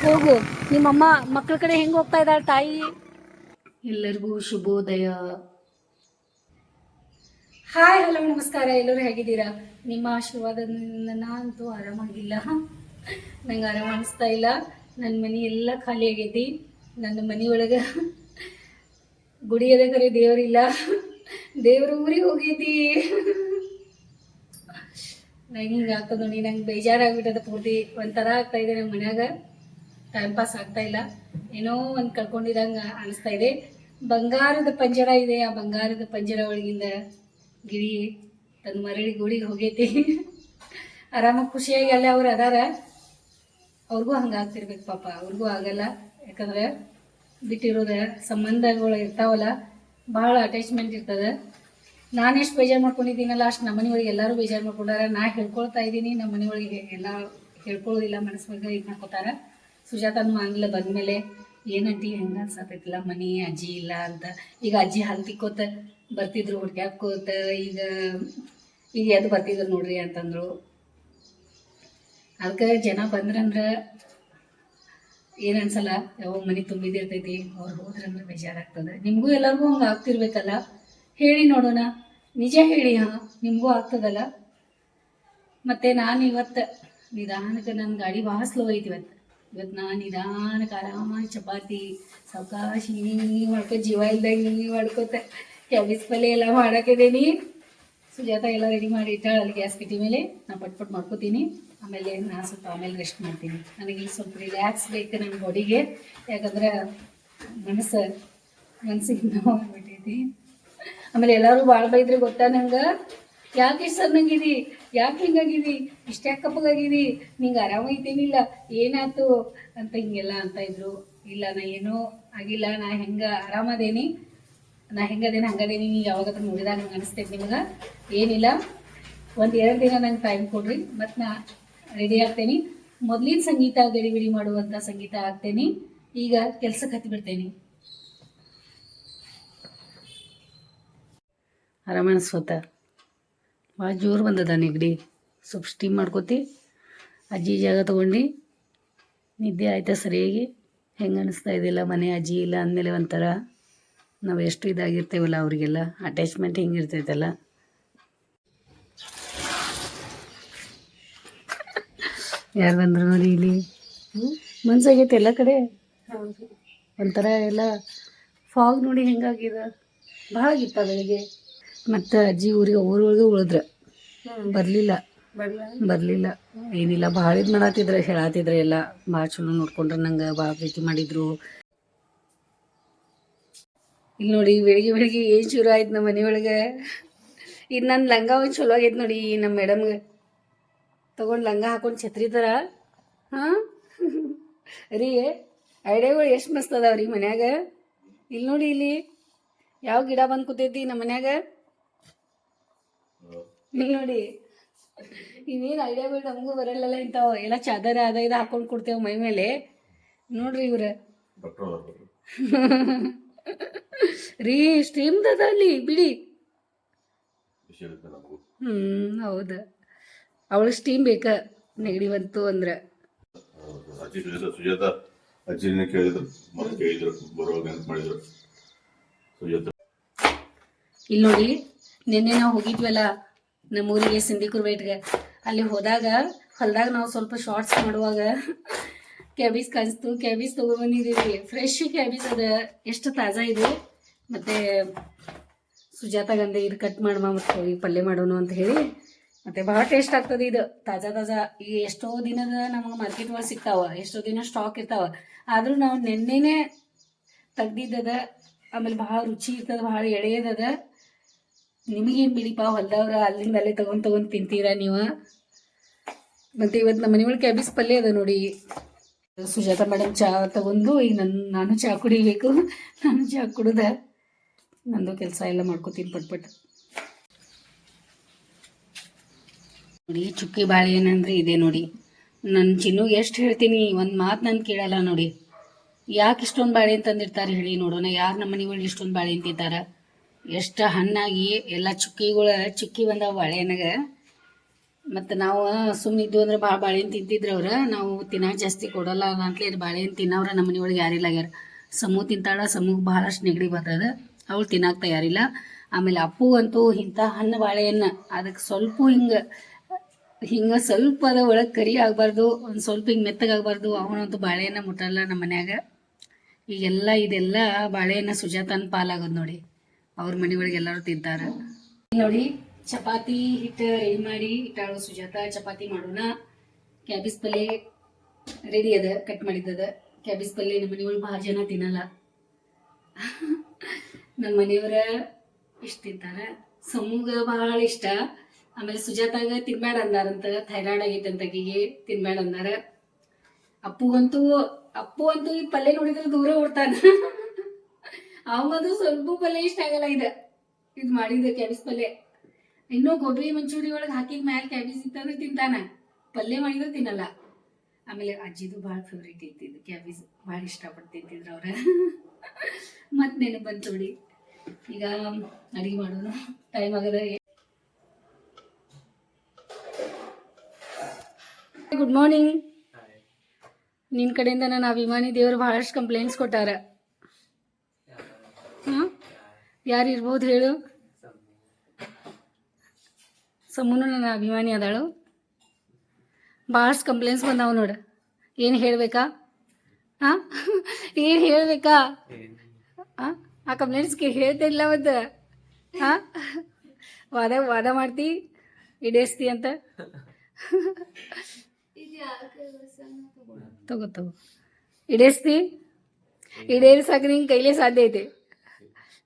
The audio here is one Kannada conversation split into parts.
ಹೋಗು. ನಿಮ್ಮಮ್ಮ ಮಕ್ಕಳ ಕಡೆ ಹೆಂಗೆ ಹೋಗ್ತಾ ಇದ್ದಾಳೆ ತಾಯಿ? ಎಲ್ಲರಿಗೂ ಶುಭೋದಯ. ಹಾಯ್, ಹಲೋ, ನಮಸ್ಕಾರ. ಎಲ್ಲರೂ ಹೇಗಿದ್ದೀರಾ? ನಿಮ್ಮ ಆಶೀರ್ವಾದದಿಂದ ನಾನಂತೂ ಆರಾಮಾಗಿಲ್ಲ. ನಂಗೆ ಆರಾಮ ಅನಿಸ್ತಾ ಇಲ್ಲ. ನನ್ನ ಮನೆ ಎಲ್ಲ ಖಾಲಿ ಆಗೈತಿ. ನನ್ನ ಮನೆಯೊಳಗೆ ಗುಡಿ ಅದ ಕರೆ ದೇವರಿಲ್ಲ. ದೇವ್ರ ಊರಿಗೆ ಹೋಗೈತಿ. ನಂಗೆ ಹಿಂಗೆ ಆಗ್ತದ ನೋಡಿ. ನಂಗೆ ಬೇಜಾರಾಗ್ಬಿಟ್ಟದ ಪೂರ್ತಿ. ಒಂಥರ ಆಗ್ತಾ ಇದೆ. ನಮ್ಮ ಮನ್ಯಾಗ ಟೈಮ್ ಪಾಸ್ ಆಗ್ತಾ ಇಲ್ಲ. ಏನೋ ಒಂದು ಕಳ್ಕೊಂಡಿರಂಗೆ ಅನಿಸ್ತಾ ಇದೆ. ಬಂಗಾರದ ಪಂಜರ ಇದೆ. ಆ ಬಂಗಾರದ ಪಂಜರ ಒಳಗಿಂದ ಗಿಳಿ ತನ್ನ ಮರಳಿ ಗೂಡಿಗೆ ಹೋಗೈತಿ. ಆರಾಮಾಗಿ ಖುಷಿಯಾಗಿ ಅಲ್ಲೇ ಅವ್ರು ಅದಾರ. ಅವ್ರಿಗೂ ಹಂಗಾಗ್ತಿರ್ಬೇಕು ಪಾಪ. ಅವ್ರಿಗೂ ಆಗಲ್ಲ. ಯಾಕಂದ್ರೆ ಬಿಟ್ಟಿರೋದ ಸಂಬಂಧಗಳು ಇರ್ತಾವಲ್ಲ, ಭಾಳ ಅಟ್ಯಾಚ್ಮೆಂಟ್ ಇರ್ತದೆ. ನಾನು ಎಷ್ಟು ಬೇಜಾರು ಮಾಡ್ಕೊಂಡಿದ್ದೀನಲ್ಲ ಅಷ್ಟು ನಮ್ಮ ಮನೆಯೊಳಗೆ ಎಲ್ಲರೂ ಬೇಜಾರು ಮಾಡ್ಕೊಂಡಾರ. ನಾ ಹೇಳ್ಕೊಳ್ತಾ ಇದ್ದೀನಿ, ನಮ್ಮ ಮನೆಯೊಳಗೆ ಎಲ್ಲ ಹೇಳ್ಕೊಳ್ಳೋದಿಲ್ಲ, ಮನಸ್ಸಿಗೆ ಇದು ಮಾಡ್ಕೋತಾರ. ಸುಜಾತನೂ ಆಂಗ್ಲ ಬಂದಮೇಲೆ ಏನಂಟಿ ಹೆಂಗೆ ಅನ್ಸತ್ತೈತಿಲ್ಲ, ಮನೆ ಅಜ್ಜಿ ಇಲ್ಲ ಅಂತ. ಈಗ ಅಜ್ಜಿ ಹಾಲು ತಿಕ್ಕೋತ ಬರ್ತಿದ್ರು, ಹುಡ್ಕ್ಯಾಕೋತ. ಈಗ ಎದ್ದು ಬರ್ತಿದ್ರು ನೋಡ್ರಿ ಅಂತಂದ್ರು. ಅದಕ್ಕೆ ಜನ ಬಂದ್ರಂದ್ರೆ ಏನು ಅನ್ಸಲ್ಲ. ಯಾವಾಗ ಮನೆ ತುಂಬಿದಿರ್ತೈತಿ, ಅವ್ರು ಹೋದ್ರಂದ್ರೆ ಬೇಜಾರಾಗ್ತದೆ. ನಿಮಗೂ ಎಲ್ಲರಿಗೂ ಹಂಗೆ ಆಗ್ತಿರ್ಬೇಕಲ್ಲ. ಹೇಳಿ ನೋಡೋಣ, ನಿಜ ಹೇಳಿ. ನಿಮಗೂ ಆಗ್ತದಲ್ಲ. ಮತ್ತು ನಾನು ಇವತ್ತು ನಿಧಾನಕ್ಕೆ, ನನ್ನ ಗಾಡಿ ಭಾಳ ಸ್ಲೋ ಐತಿ ಇವತ್ತು ನಾನು ನಿಧಾನಕ್ಕೆ ಆರಾಮಾಗಿ ಚಪಾತಿ ಸಾವಕಾಶಿ ಮಾಡ್ಕೊ, ಜೀವ ಇಲ್ದಾಗ ನೀ ಮಾಡ್ಕೋತ ಕ್ಯಾಬೇಜ್ ಪಲ್ಯ ಎಲ್ಲ ಮಾಡಾಕಿದ್ದೀನಿ. ಸುಜಾತ ಎಲ್ಲ ರೆಡಿ ಮಾಡಿ ಇಟ್ಟಾಳೆ ಅಲ್ಲಿ ಗ್ಯಾಸ್ ಕಟ್ಟಿ ಮೇಲೆ. ನಾನು ಪಟ್ ಮಾಡ್ಕೋತೀನಿ. ಆಮೇಲೆ ನಾನು ಸ್ವಲ್ಪ ಆಮೇಲೆ ರೆಸ್ಟ್ ಮಾಡ್ತೀನಿ. ನನಗೆ ಇಲ್ಲಿ ಸ್ವಲ್ಪ ರಿಲ್ಯಾಕ್ಸ್ ಬೇಕು ನನ್ನ ಬಾಡಿಗೆ. ಯಾಕಂದ್ರೆ ಮನಸ್ಸಿಗೆ ನೋವು ಆಗ್ಬಿಟ್ಟೈತಿ. ಆಮೇಲೆ ಎಲ್ಲರೂ ಭಾಳ ಬೈದ್ರೆ ಗೊತ್ತಾ ನಂಗೆ, ಯಾಕೆ ಇಷ್ಟು ಸಣ್ಣಂಗಿದಿ, ಯಾಕೆ ಹಿಂಗಾಗಿದಿ, ಇಷ್ಟ್ಯಾಕೆ ಕಪ್ಪಗಾಗಿದಿ, ನಿಂಗೆ ಆರಾಮೈತೇನಿಲ್ಲ, ಏನಾಯ್ತು ಅಂತ ಹಿಂಗೆಲ್ಲ ಅಂತ ಇದ್ರು. ಇಲ್ಲ, ನಾ ಏನೂ ಆಗಿಲ್ಲ. ನಾ ಹೆಂಗೆ ಆರಾಮದೇನಿ, ನಾ ಹೆಂಗದೇನಿ ಹಂಗದೇನಿ. ನೀವು ಯಾವಾಗ ನೋಡಿದಾಗ ನಂಗೆ ಅನಿಸ್ತೈತೆ ನಿಮ್ಗೆ. ಏನಿಲ್ಲ, 1-2 ದಿನ ನಂಗೆ ಟೈಮ್ ಕೊಡ್ರಿ, ಮತ್ತು ನಾ ರೆಡಿ ಆಗ್ತೇನೆ. ಮೊದಲಿನ ಸಂಗೀತ ಗಡಿಬಿಡಿ ಮಾಡುವಂಥ ಸಂಗೀತ ಆಗ್ತೇನೆ. ಈಗ ಕೆಲ್ಸಕ್ಕೆ ಹತ್ತಿಬಿಡ್ತೇನೆ. ಆರಾಮ ಅನಿಸ್ವತ್ತ. ಭಾಳ ಜೋರು ಬಂದದ ನೆಗಡಿ. ಸ್ವಲ್ಪ ಸ್ಟೀಮ್ ಮಾಡ್ಕೋತಿ. ಅಜ್ಜಿ ಜಾಗ ತೊಗೊಂಡು ನಿದ್ದೆ ಆಯ್ತಾ ಸರಿಯಾಗಿ. ಹೆಂಗೆ ಅನಿಸ್ತಾ ಇದ್ದಿಲ್ಲ, ಮನೆ ಅಜ್ಜಿ ಇಲ್ಲ ಅಂದಮೇಲೆ ಒಂಥರ ನಾವು ಎಷ್ಟು ಇದಾಗಿರ್ತೇವಲ್ಲ, ಅವರಿಗೆಲ್ಲ ಅಟ್ಯಾಚ್ಮೆಂಟ್ ಹಿಂಗಿರ್ತೈತಲ್ಲ. ಯಾರು ಬಂದರು ನೋಡಿ ಇಲ್ಲಿ. ಮನ್ಸಾಗೈತೆ ಎಲ್ಲ ಕಡೆ. ಒಂಥರ ಎಲ್ಲ ಫಾಗ್ ನೋಡಿ ಹೆಂಗಾಗಿದೆ. ಭಾಳ ಆಗಿತ್ತ ಬೆಳಿಗ್ಗೆ. ಮತ್ತು ಅಜ್ಜಿ ಊರಿಗೆ ಊರೊಳಗೆ ಉಳಿದ್ರೆ ಬರಲಿಲ್ಲ. ಏನಿಲ್ಲ, ಭಾಳ ಇದು ಮಾಡತ್ತಿದ್ರೆ, ಹೇಳತ್ತಿದ್ರೆ ಎಲ್ಲ ಭಾಳ ಚಲೋ ನೋಡ್ಕೊಂಡ್ರೆ, ನಂಗೆ ಭಾಳ ಪ್ರೀತಿ ಮಾಡಿದರು. ಇಲ್ಲಿ ನೋಡಿ, ಬೆಳಿಗ್ಗೆ ಏನು ಶುರು ಆಯ್ತು ನಮ್ಮ ಮನೆಯೊಳಗೆ. ಇದು ನನ್ನ ಲಂಗ ಒಂದು ಚಲೋ ಆಗೈತೆ ನೋಡಿ. ನಮ್ಮ ಮೇಡಮ್ಗೆ ತೊಗೊಂಡು ಲಂಗ ಹಾಕೊಂಡು ಛತ್ರಿ ಥರ. ರೀ, ಐಡಿಯಾಗಳು ಎಷ್ಟು ಮಸ್ತ್ ಅದಾವ್ರಿ ಮನ್ಯಾಗ. ಇಲ್ಲಿ ನೋಡಿ, ಇಲ್ಲಿ ಯಾವ ಗಿಡ ಬಂದು ಕೂತೈತಿ ನಮ್ಮ ಮನ್ಯಾಗ. ಇಲ್ಲಿ ನೋಡಿ, ಇವೇನು ಐಡಿಯಾಗಳು ನಮಗೂ ಬರಲ್ಲಲ್ಲ. ಇಂಥವು ಎಲ್ಲ ಚಾದರ ಅದ ಇದು ಹಾಕೊಂಡು ಕೊಡ್ತೇವೆ ಮೈ ಮೇಲೆ. ನೋಡ್ರಿ ಇವ್ರ ರೀ, ಸ್ಟೀಮ್ದದ ಅಲ್ಲಿ ಬಿಡಿ. ಹೌದು, ಅವಳು ಸ್ಟೀಮ್ ಬೇಕ ನೆಗಡಿ ಬಂತು ಅಂದ್ರೆ. ಇಲ್ಲಿ ನೋಡಿ, ನಿನ್ನೆ ನಾವು ಹೋಗಿದ್ವಲ್ಲ ನಮ್ಮೂರಿಗೆ ಸಿಂಧಿಕೂರ್ ಬೇಟ್ಗೆ. ಅಲ್ಲಿ ಹೋದಾಗ ಹೊಲದಾಗ ನಾವು ಸ್ವಲ್ಪ ಶಾರ್ಟ್ಸ್ ಮಾಡುವಾಗ ಕ್ಯಾಬೇಜ್ ಕಾಣಿಸ್ತು. ಕ್ಯಾಬೇಜ್ ತೊಗೊಂಬಂದಿದ್ದೀವಿ. ಫ್ರೆಶ್ ಕ್ಯಾಬೇಜ್ ಅದ, ಎಷ್ಟು ತಾಜಾ ಇದೆ. ಮತ್ತು ಸುಜಾತಗಂದೆ ಇದು ಕಟ್ ಮಾಡುವ ಮತ್ತು ಈ ಪಲ್ಯ ಮಾಡೋಣ ಅಂತ ಹೇಳಿ. ಮತ್ತು ಭಾಳ ಟೇಸ್ಟ್ ಆಗ್ತದೆ ಇದು ತಾಜಾ. ಈಗ ಎಷ್ಟೋ ದಿನದ ನಮಗೆ ಮಾರ್ಕೆಟ್ ಒಳಗೆ ಸಿಗ್ತಾವ, ಎಷ್ಟೋ ದಿನ ಸ್ಟಾಕ್ ಇರ್ತಾವ. ಆದರೂ ನಾವು ನೆನ್ನೆನೇ ತೆಗ್ದಿದ್ದದ. ಆಮೇಲೆ ಭಾಳ ರುಚಿ ಇರ್ತದೆ, ಭಾಳ ಎಳೆಯದದ. ನಿಮಗೇನು ಬಿಡಿಪ್ಪ, ಹೊಲ್ದವ್ರ ಅಲ್ಲಿಂದ ಅಲ್ಲೇ ತೊಗೊಂಡು ತಿಂತೀರಾ ನೀವು. ಮತ್ತು ಇವತ್ತು ನಮ್ಮ ಮನೆಯೊಳಗೆ ಕ್ಯಾಬೇಜ್ ಪಲ್ಯ ಅದ ನೋಡಿ. ಸುಜಾತ ಮೇಡಮ್ ಚಹಾ ತಗೊಂಡು ಈಗ ನಾನು ಚಹಾ ಕುಡಿಬೇಕು. ನಾನು ಚಹಾ ಕುಡ್ದ ನಂದು ಕೆಲಸ ಎಲ್ಲ ಮಾಡ್ಕೋತೀನಿ ಪಟ್. ನೋಡಿ, ಚುಕ್ಕಿ ಬಾಳೆ ಏನಂದ್ರೆ ಇದೆ ನೋಡಿ. ನನ್ನ ಚಿನ್ನುಗೆ ಎಷ್ಟು ಹೇಳ್ತೀನಿ, ಒಂದು ಮಾತು ನಾನು ಕೇಳಲ್ಲ ನೋಡಿ. ಯಾಕೆ ಇಷ್ಟೊಂದು ಬಾಳೆ ಅಂತಂದಿರ್ತಾರೆ ಹೇಳಿ ನೋಡೋಣ. ಯಾರು ನಮ್ಮ ಮನೆಗಳು ಇಷ್ಟೊಂದು ಬಾಳೆ ಅಂತಿರ್ತಾರೆ? ಎಷ್ಟು ಹಣ್ಣಾಗಿ ಎಲ್ಲ ಚುಕ್ಕಿ ಬಂದಾವ ಬಾಳೆನಾಗ. ಮತ್ತು ನಾವು ಸುಮ್ಮನಿದ್ದು ಅಂದ್ರೆ ಭಾಳ ಬಾಳೆಹಣ್ಣು ತಿಂತಿದ್ರು ಅವ್ರು. ನಾವು ತಿನ್ನೋಕೆ ಜಾಸ್ತಿ ಕೊಡಲ್ಲ ಅಂತಲೇ ಬಾಳೆಹಣ್ಣು ತಿನ್ನೋರು ನಮ್ಮ ಮನೆಯೊಳಗೆ ಯಾರಿಲ್ಲ ಆಗ್ಯಾರ. ಸಮೂ ತಿಂತಾಳ, ಸಮೂಗೆ ಭಾಳಷ್ಟು ನೆಗಡಿ ಬರ್ತದೆ, ಅವಳು ತಿನ್ನಕ್ಕೆ ತಯಾರಿಲ್ಲ. ಆಮೇಲೆ ಅಪ್ಪು ಅಂತೂ ಇಂಥ ಹಣ್ಣು ಬಾಳೆಹಣ್ಣು ಅದಕ್ಕೆ ಸ್ವಲ್ಪ ಹಿಂಗೆ ಸ್ವಲ್ಪ ಅದ ಒಳಗೆ ಕರಿ ಆಗಬಾರ್ದು, ಒಂದು ಸ್ವಲ್ಪ ಹಿಂಗೆ ಮೆತ್ತಗಾಗಬಾರ್ದು. ಅವನಂತೂ ಬಾಳೆಹಣ್ಣು ಮುಟ್ಟಲ್ಲ ನಮ್ಮ ಮನ್ಯಾಗ. ಈಗೆಲ್ಲ ಇದೆಲ್ಲ ಬಾಳೆಹಣ್ಣು ಸುಜಾತನ ಪಾಲಾಗೋದು ನೋಡಿ. ಅವ್ರ ಮನೆಯೊಳಗೆ ಎಲ್ಲರೂ ತಿಂತಾರೆ ನೋಡಿ. ಚಪಾತಿ ಹಿಟ್ಟು ರೆಡಿ ಮಾಡಿ ಇಟ್ಟಾಳು ಸುಜಾತ. ಚಪಾತಿ ಮಾಡೋಣ. ಕ್ಯಾಬೇಜ್ ಪಲ್ಯ ರೆಡಿ ಅದ, ಕಟ್ ಮಾಡಿದ್ದದ. ಕ್ಯಾಬೇಜ್ ಪಲ್ಯ ನಮ್ಮ ಮನೆಯೊಳಗೆ ಭಾಳ ಜನ ತಿನ್ನಲ್ಲ. ನಮ್ಮ ಮನೆಯವರ ಇಷ್ಟ ತಿಂತಾರೆ. ಸಮೂಗ ಭಾಳ ಇಷ್ಟ. ಆಮೇಲೆ ಸುಜಾತಾಗ ತಿನ್ಬೇಡ ಅಂದಾರಂತ, ಥೈರಾಯ್ಡ್ ಆಗೈತೆ ಅಂತ ಆಕಿಗೆ, ತಿನ್ಬೇಡ ಅಂದಾರ. ಅಪ್ಪು ಅಂತೂ ಈ ಪಲ್ಯ ನೋಡಿದ್ರೆ ದೂರ ಓಡ್ತಾನ. ಅವಂಗದು ಸ್ವಲ್ಪ ಪಲ್ಯ ಇಷ್ಟ ಆಗಲ್ಲ. ಇದು ಮಾಡಿದ ಕ್ಯಾಬೇಜ್ ಪಲ್ಯ. ಇನ್ನೂ ಗೋಬಿ ಮಂಚೂರಿ ಒಳಗೆ ಹಾಕಿದ ಮ್ಯಾಲೆ ಕ್ಯಾಬೇಜ್ ಇತ್ತಂದ್ರೆ ತಿಂತಾನ, ಪಲ್ಯ ಮಾಡಿದ್ರೆ ತಿನ್ನಲ್ಲ. ಆಮೇಲೆ ಅಜ್ಜಿದು ಭಾಳ ಫೇವ್ರೇಟ್ ಇತ್ತಿದ್ದು ಕ್ಯಾಬೇಜ್, ಭಾಳ ಇಷ್ಟಪಟ್ಟು ತಿಂತಿದ್ರು ಅವ್ರ. ಮತ್ತೆ ನೆನಪು ಬಂತು ನೋಡಿ. ಈಗ ಅಡಿಗೆ ಮಾಡೋದು ಟೈಮ್ ಆಗದ. Good morning. ನಿನ್ನ ಕಡೆಯಿಂದ ನನ್ನ ಅಭಿಮಾನಿ ದೇವರು ಬಹಳಷ್ಟು ಕಂಪ್ಲೇಂಟ್ಸ್ ಕೊಟ್ಟಾರ. ಹಾಂ, ಯಾರು ಇರ್ಬೋದು ಹೇಳು? ಸಮೂನು ನನ್ನ ಅಭಿಮಾನಿ ಅದಾಳು. ಭಾಳಷ್ಟು ಕಂಪ್ಲೇಂಟ್ಸ್ ಬಂದಾವ ನೋಡು. ಏನು ಹೇಳಬೇಕಾ? ಹಾಂ, ಏನು ಹೇಳಬೇಕಾ? ಹಾಂ, ಆ ಕಂಪ್ಲೇಂಟ್ಸ್ಗೆ ಹೇಳ್ತಿಲ್ಲ ಮತ್ತು ಹಾಂ, ವಾದ ಮಾಡ್ತಿ, ಈಡೇರಿಸ್ತಿ ಅಂತ. ತಗೋ ಈಡೇರಿಸ್ತಿ, ಈಡೇರಿಸಾಕ ನಿಂಗೆ ಕೈಲೇ ಸಾಧ್ಯ ಐತೆ.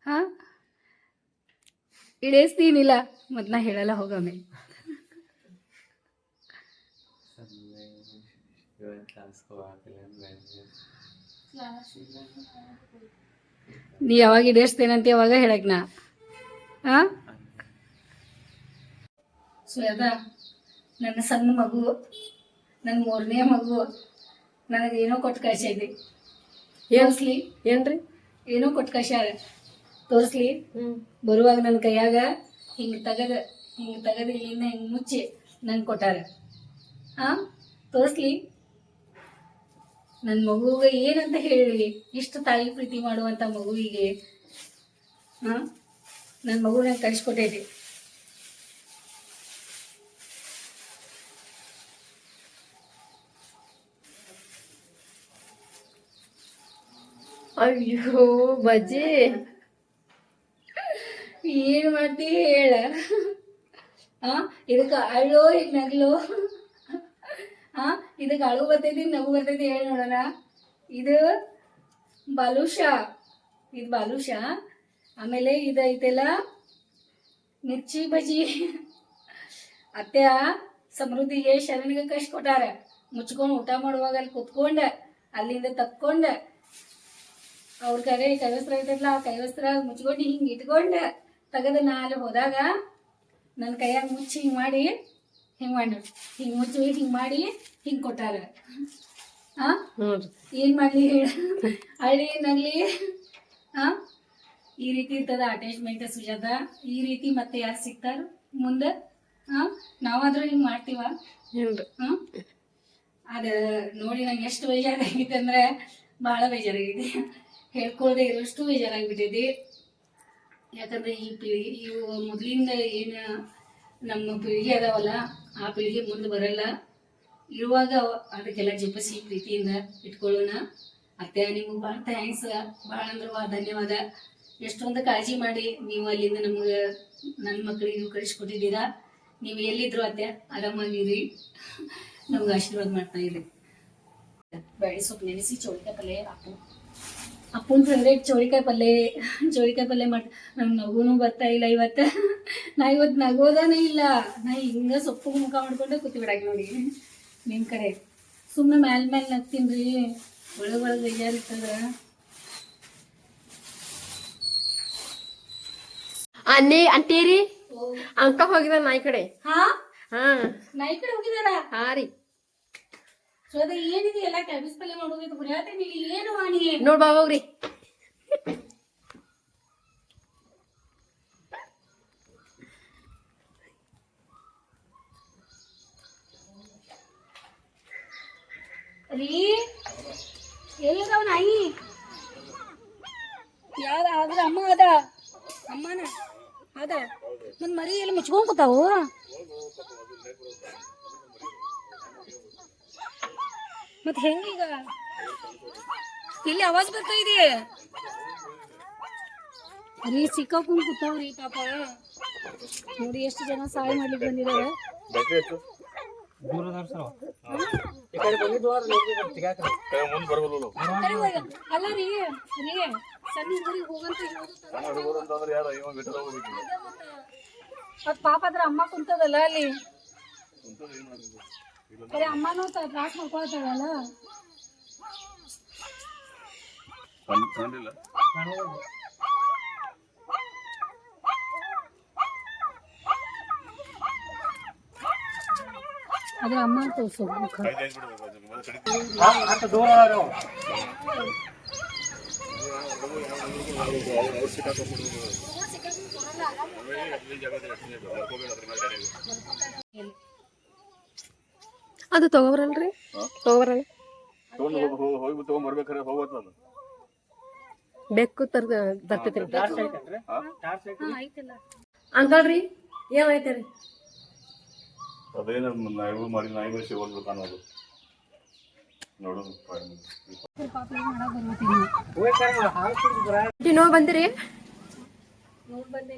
ಹಾಂ, ಈಡೇರಿಸ್ತೀನಿಲ್ಲ ಮತ್ತು ನಾ ಹೇಳಲ್ಲ, ಹೋಗಮ್ಮೆ. ನೀ ಯಾವಾಗ ಈಡೇರಿಸ್ತೇನಂತ ಯಾವಾಗ ಹೇಳಕ್ ನಾ? ಹಾಂ, ಶ್ವೇತಾ ನನ್ನ ಸಣ್ಣ ಮಗು, ನನ್ನ 3ನೇ ಮಗು, ನನಗೇನೋ ಕೊಟ್ಟು ಕಳ್ಸೈತಿ. ತೋರಿಸ್ಲಿ? ಏನ್ರಿ ಏನೋ ಕೊಟ್ಟು ಕಳ್ಸ್ಯಾರ, ತೋರಿಸ್ಲಿ? ಬರುವಾಗ ನನ್ನ ಕೈಯಾಗ ಹಿಂಗೆ ತೆಗೆದು ಇಲ್ಲಿಂದ ಹಿಂಗೆ ಮುಚ್ಚಿ ನಂಗೆ ಕೊಟ್ಟಾರ. ಹಾಂ, ತೋರಿಸ್ಲಿ? ನನ್ನ ಮಗುಗೆ ಏನಂತ ಹೇಳಿ, ಇಷ್ಟು ತಾಯಿ ಪ್ರೀತಿ ಮಾಡುವಂಥ ಮಗುವಿಗೆ ಹಾಂ, ನನ್ನ ಮಗು ನಂಗೆ ಕಳಿಸ್ಕೊಟ್ಟೈತಿ. ಅಯ್ಯೋ ಬಜ್ಜಿ, ಏನು ಮಾಡ್ತಿ ಹೇಳ? ಇದಕ್ಕೆ ಅಳ್ಳೋ ಈಗ ನಗ್ಲು? ಇದಕ್ಕೆ ಅಳು ಬರ್ತೈತಿ, ನಗು ಬರ್ತೈತಿ, ಹೇಳಿ ನೋಡೋಣ. ಇದು ಬಾಲುಷಾ, ಇದು ಬಾಲುಷಾ. ಆಮೇಲೆ ಇದು ಐತೆಲ್ಲ ಮಿರ್ಚಿ ಬಜ್ಜಿ. ಅತ್ತೆ ಸಮೃದ್ಧಿಗೆ ಶರಣಿಗೆ ಕಳ್ಸಿಕೊಟ್ಟಾರ. ಮುಚ್ಕೊಂಡು ಊಟ ಮಾಡುವಾಗ ಅಲ್ಲಿ ಕುತ್ಕೊಂಡ, ಅಲ್ಲಿಂದ ತಕ್ಕೊಂಡ, ಅವ್ರ ಕೈವಸ್ತ್ರ ಐತಲ್ಲ, ಆ ಕೈವಸ್ತ್ರ ಮುಚ್ಕೊಂಡು ಹಿಂಗೆ ಇಟ್ಕೊಂಡ ತೆಗೆದು ನಾ ಅಲ್ಲಿ ಹೋದಾಗ ನನ್ನ ಕೈಯಾಗ ಮುಚ್ಚಿ ಹಿಂಗೆ ಮಾಡಿ, ಹಿಂಗೆ ಮುಚ್ಚಿ ಹಿಂಗೆ ಮಾಡಿ ಹಿಂಗೆ ಕೊಟ್ಟಾರ. ಹಾಂ, ಏನು ಮಾಡಲಿ ಹೇಳ? ಹಳ್ಳಿ ನಗಲಿ? ಹಾಂ, ಈ ರೀತಿ ಇರ್ತದ ಅಟ್ಯಾಚ್ಮೆಂಟ್ ಸುಜಾತ. ಈ ರೀತಿ ಮತ್ತೆ ಯಾರು ಸಿಗ್ತಾರ ಮುಂದೆ? ಹಾಂ, ನಾವಾದ್ರೂ ಹಿಂಗೆ ಮಾಡ್ತೀವ? ಹಾಂ, ಅದು ನೋಡಿ ನಂಗೆ ಎಷ್ಟು ಬೇಜಾರಾಗೈತೆ ಅಂದರೆ ಭಾಳ ಬೇಜಾರಾಗೈತಿ. ಹೇಳ್ಕೊಳ್ದೆ ಇರೋಷ್ಟು ಬೇಜಾರಾಗ್ಬಿಟ್ಟೈತಿ. ಯಾಕಂದರೆ ಈ ಪೀಳಿಗೆ, ಇವು ಮೊದಲಿಂದ ಏನು ನಮ್ಮ ಪೀಳಿಗೆ ಅದಾವಲ್ಲ, ಆ ಪೀಳಿಗೆ ಮುಂದೆ ಬರಲ್ಲ. ಇರುವಾಗ ಅದಕ್ಕೆಲ್ಲ ಜಪಿಸಿ ಪ್ರೀತಿಯಿಂದ ಇಟ್ಕೊಳ್ಳೋಣ. ಅತ್ತೆ ನಿಮಗೆ ಭಾಳ ಥ್ಯಾಂಕ್ಸ್, ಭಾಳ ಅಂದ್ರೆ ಭಾಳ ಧನ್ಯವಾದ. ಎಷ್ಟೊಂದು ಕಾಳಜಿ ಮಾಡಿ ನೀವು ಅಲ್ಲಿಂದ ನಮ್ಗೆ, ನನ್ನ ಮಕ್ಕಳಿಗೆ ನೀವು ಕಳಿಸ್ಕೊಟ್ಟಿದ್ದೀರಾ. ನೀವು ಎಲ್ಲಿದ್ರು ಅತ್ತೆ ಆರಾಮಾಗಿರಿ, ನಮ್ಗೆ ಆಶೀರ್ವಾದ ಮಾಡ್ತಾ ಇರಿ. ಬೇಳೆ ಸೊಪ್ಪು ನೆನೆಸಿ ಚೌಳಿಕಾಯಿ ಪಲ್ಯ ಅಪ್ಪನ ಫೇವ್ರೇಟ್ ಚೌಳಿಕಾಯಿ ಪಲ್ಯ ಮಾಡಿ ನಂಗೆ ನಗುನೂ ಬರ್ತಾ ಇಲ್ಲ ಇವತ್ತು. ನಾ ಇವತ್ತು ನಗೋದಾನೇ ಇಲ್ಲ. ನಾ ಹಿಂಗೆ ಸೊಪ್ಪು ಮುಖ ಮಾಡ್ಕೊಂಡೆ ಕೂತ್ಬಿಡಾಕ ನೋಡಿ. ನಿಮ್ಮ ಕಡೆ ಸುಮ್ಮನೆ ಮೇಲೆ ನಗ್ತೀನಿ ರೀ, ಒಳಗೆ ಬೇಜಾರಿರ್ತದ. ಅಂಟೇರಿ ಅಂಕ ಹೋಗಿದಾರ ನಾಯಿ ಕಡೆ. ನಾಯಿ ಕಡೆ ಹೋಗಿದಾರ? ಹಾ ರೀ. ಸೊ ಅದ ಏನಿದೆ ಎಲ್ಲ ಕ್ಯಾಬೇಜ್ ಪಲ್ಯ ಮಾಡೋದು ಹುರಿಯಾತೀನಿ, ಏನು ಮಾಡಿ ನೋಡ್ ಬಾ ಹೋಗ್ರಿ. ರೀ ಎಲ್ಲದಾವ ನಾಯಿ ಯಾರ ಆದ್ರ ಅಮ್ಮ ಅದ ಅಮ್ಮನ ಅದ ಮತ್ ಮರಿ ಎಲ್ಲ ಮುಚ್ಕೊಂಡ್ ಕೂತಾವು ಮತ್ ಹೆಂಗೀಗ ಇಲ್ಲಿ ಆವಾಜ್ ಬರ್ತಾ ಇದೆ ರೀ ಸಿಕ್ಕಾಕೊಂಡ್ ಕೂತಾವ್ರಿ ಪಾಪ ನೋಡಿ ಎಷ್ಟು ಜನ ಸಹಾಯ ಮಾಡ್ಲಿಕ್ಕೆ ಬಂದಿದ್ದಾರೆ ಅಲ್ಲ ರೀ ರೀ ಸಣ್ಣ ಊರಿಗೆ ಹೋಗಂತ ಮತ್ ಪಾಪ ಅದ್ರ ಅಮ್ಮ ಕುಂತದಲ್ಲ ಅಲ್ಲಿ ಬರೀ ಅಮ್ಮನೂ ತ್ರಾಸ ಮಾಡ್ಕೊಳ್ತಾಳಲ್ಲ ಅದ್ರ ಅಮ್ಮ ತೋರ್ಸು ಅದು ತಗೋಬರಲ್ರಿ ತಗೋಬರಲ್ಲ ಬೆಕ್ಕು ತರ್ತೈತ್ರಿ ಅಂಕಲ್ ರೀ ಏನಾಯ್ತರಿ ಅದೇನ ನಾಯಿಗಳು ಮಾಡಿ ನಾಯಿ ಮೇಲೆ ಸಿಗೋದು ಕಾಣೋದು ನೋಡೋದು ನೋವು ಬಂದಿರಿ ನೋಡ್ ಬಂದೆ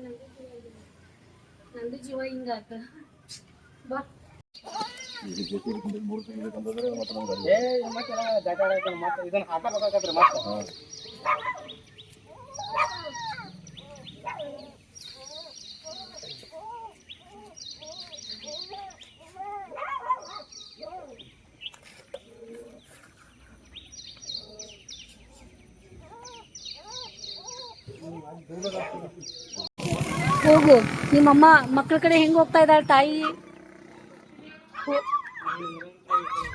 ನಂದು ಜೀವ ಹಿಂಗಾತ ಬಾ ಹೋಗು ನಿಮ್ಮಮ್ಮ ಮಕ್ಕಳ ಕಡೆ ಹೆಂಗ್ ಹೋಗ್ತಾ ಇದ್ದಾಳೆ ತಾಯಿ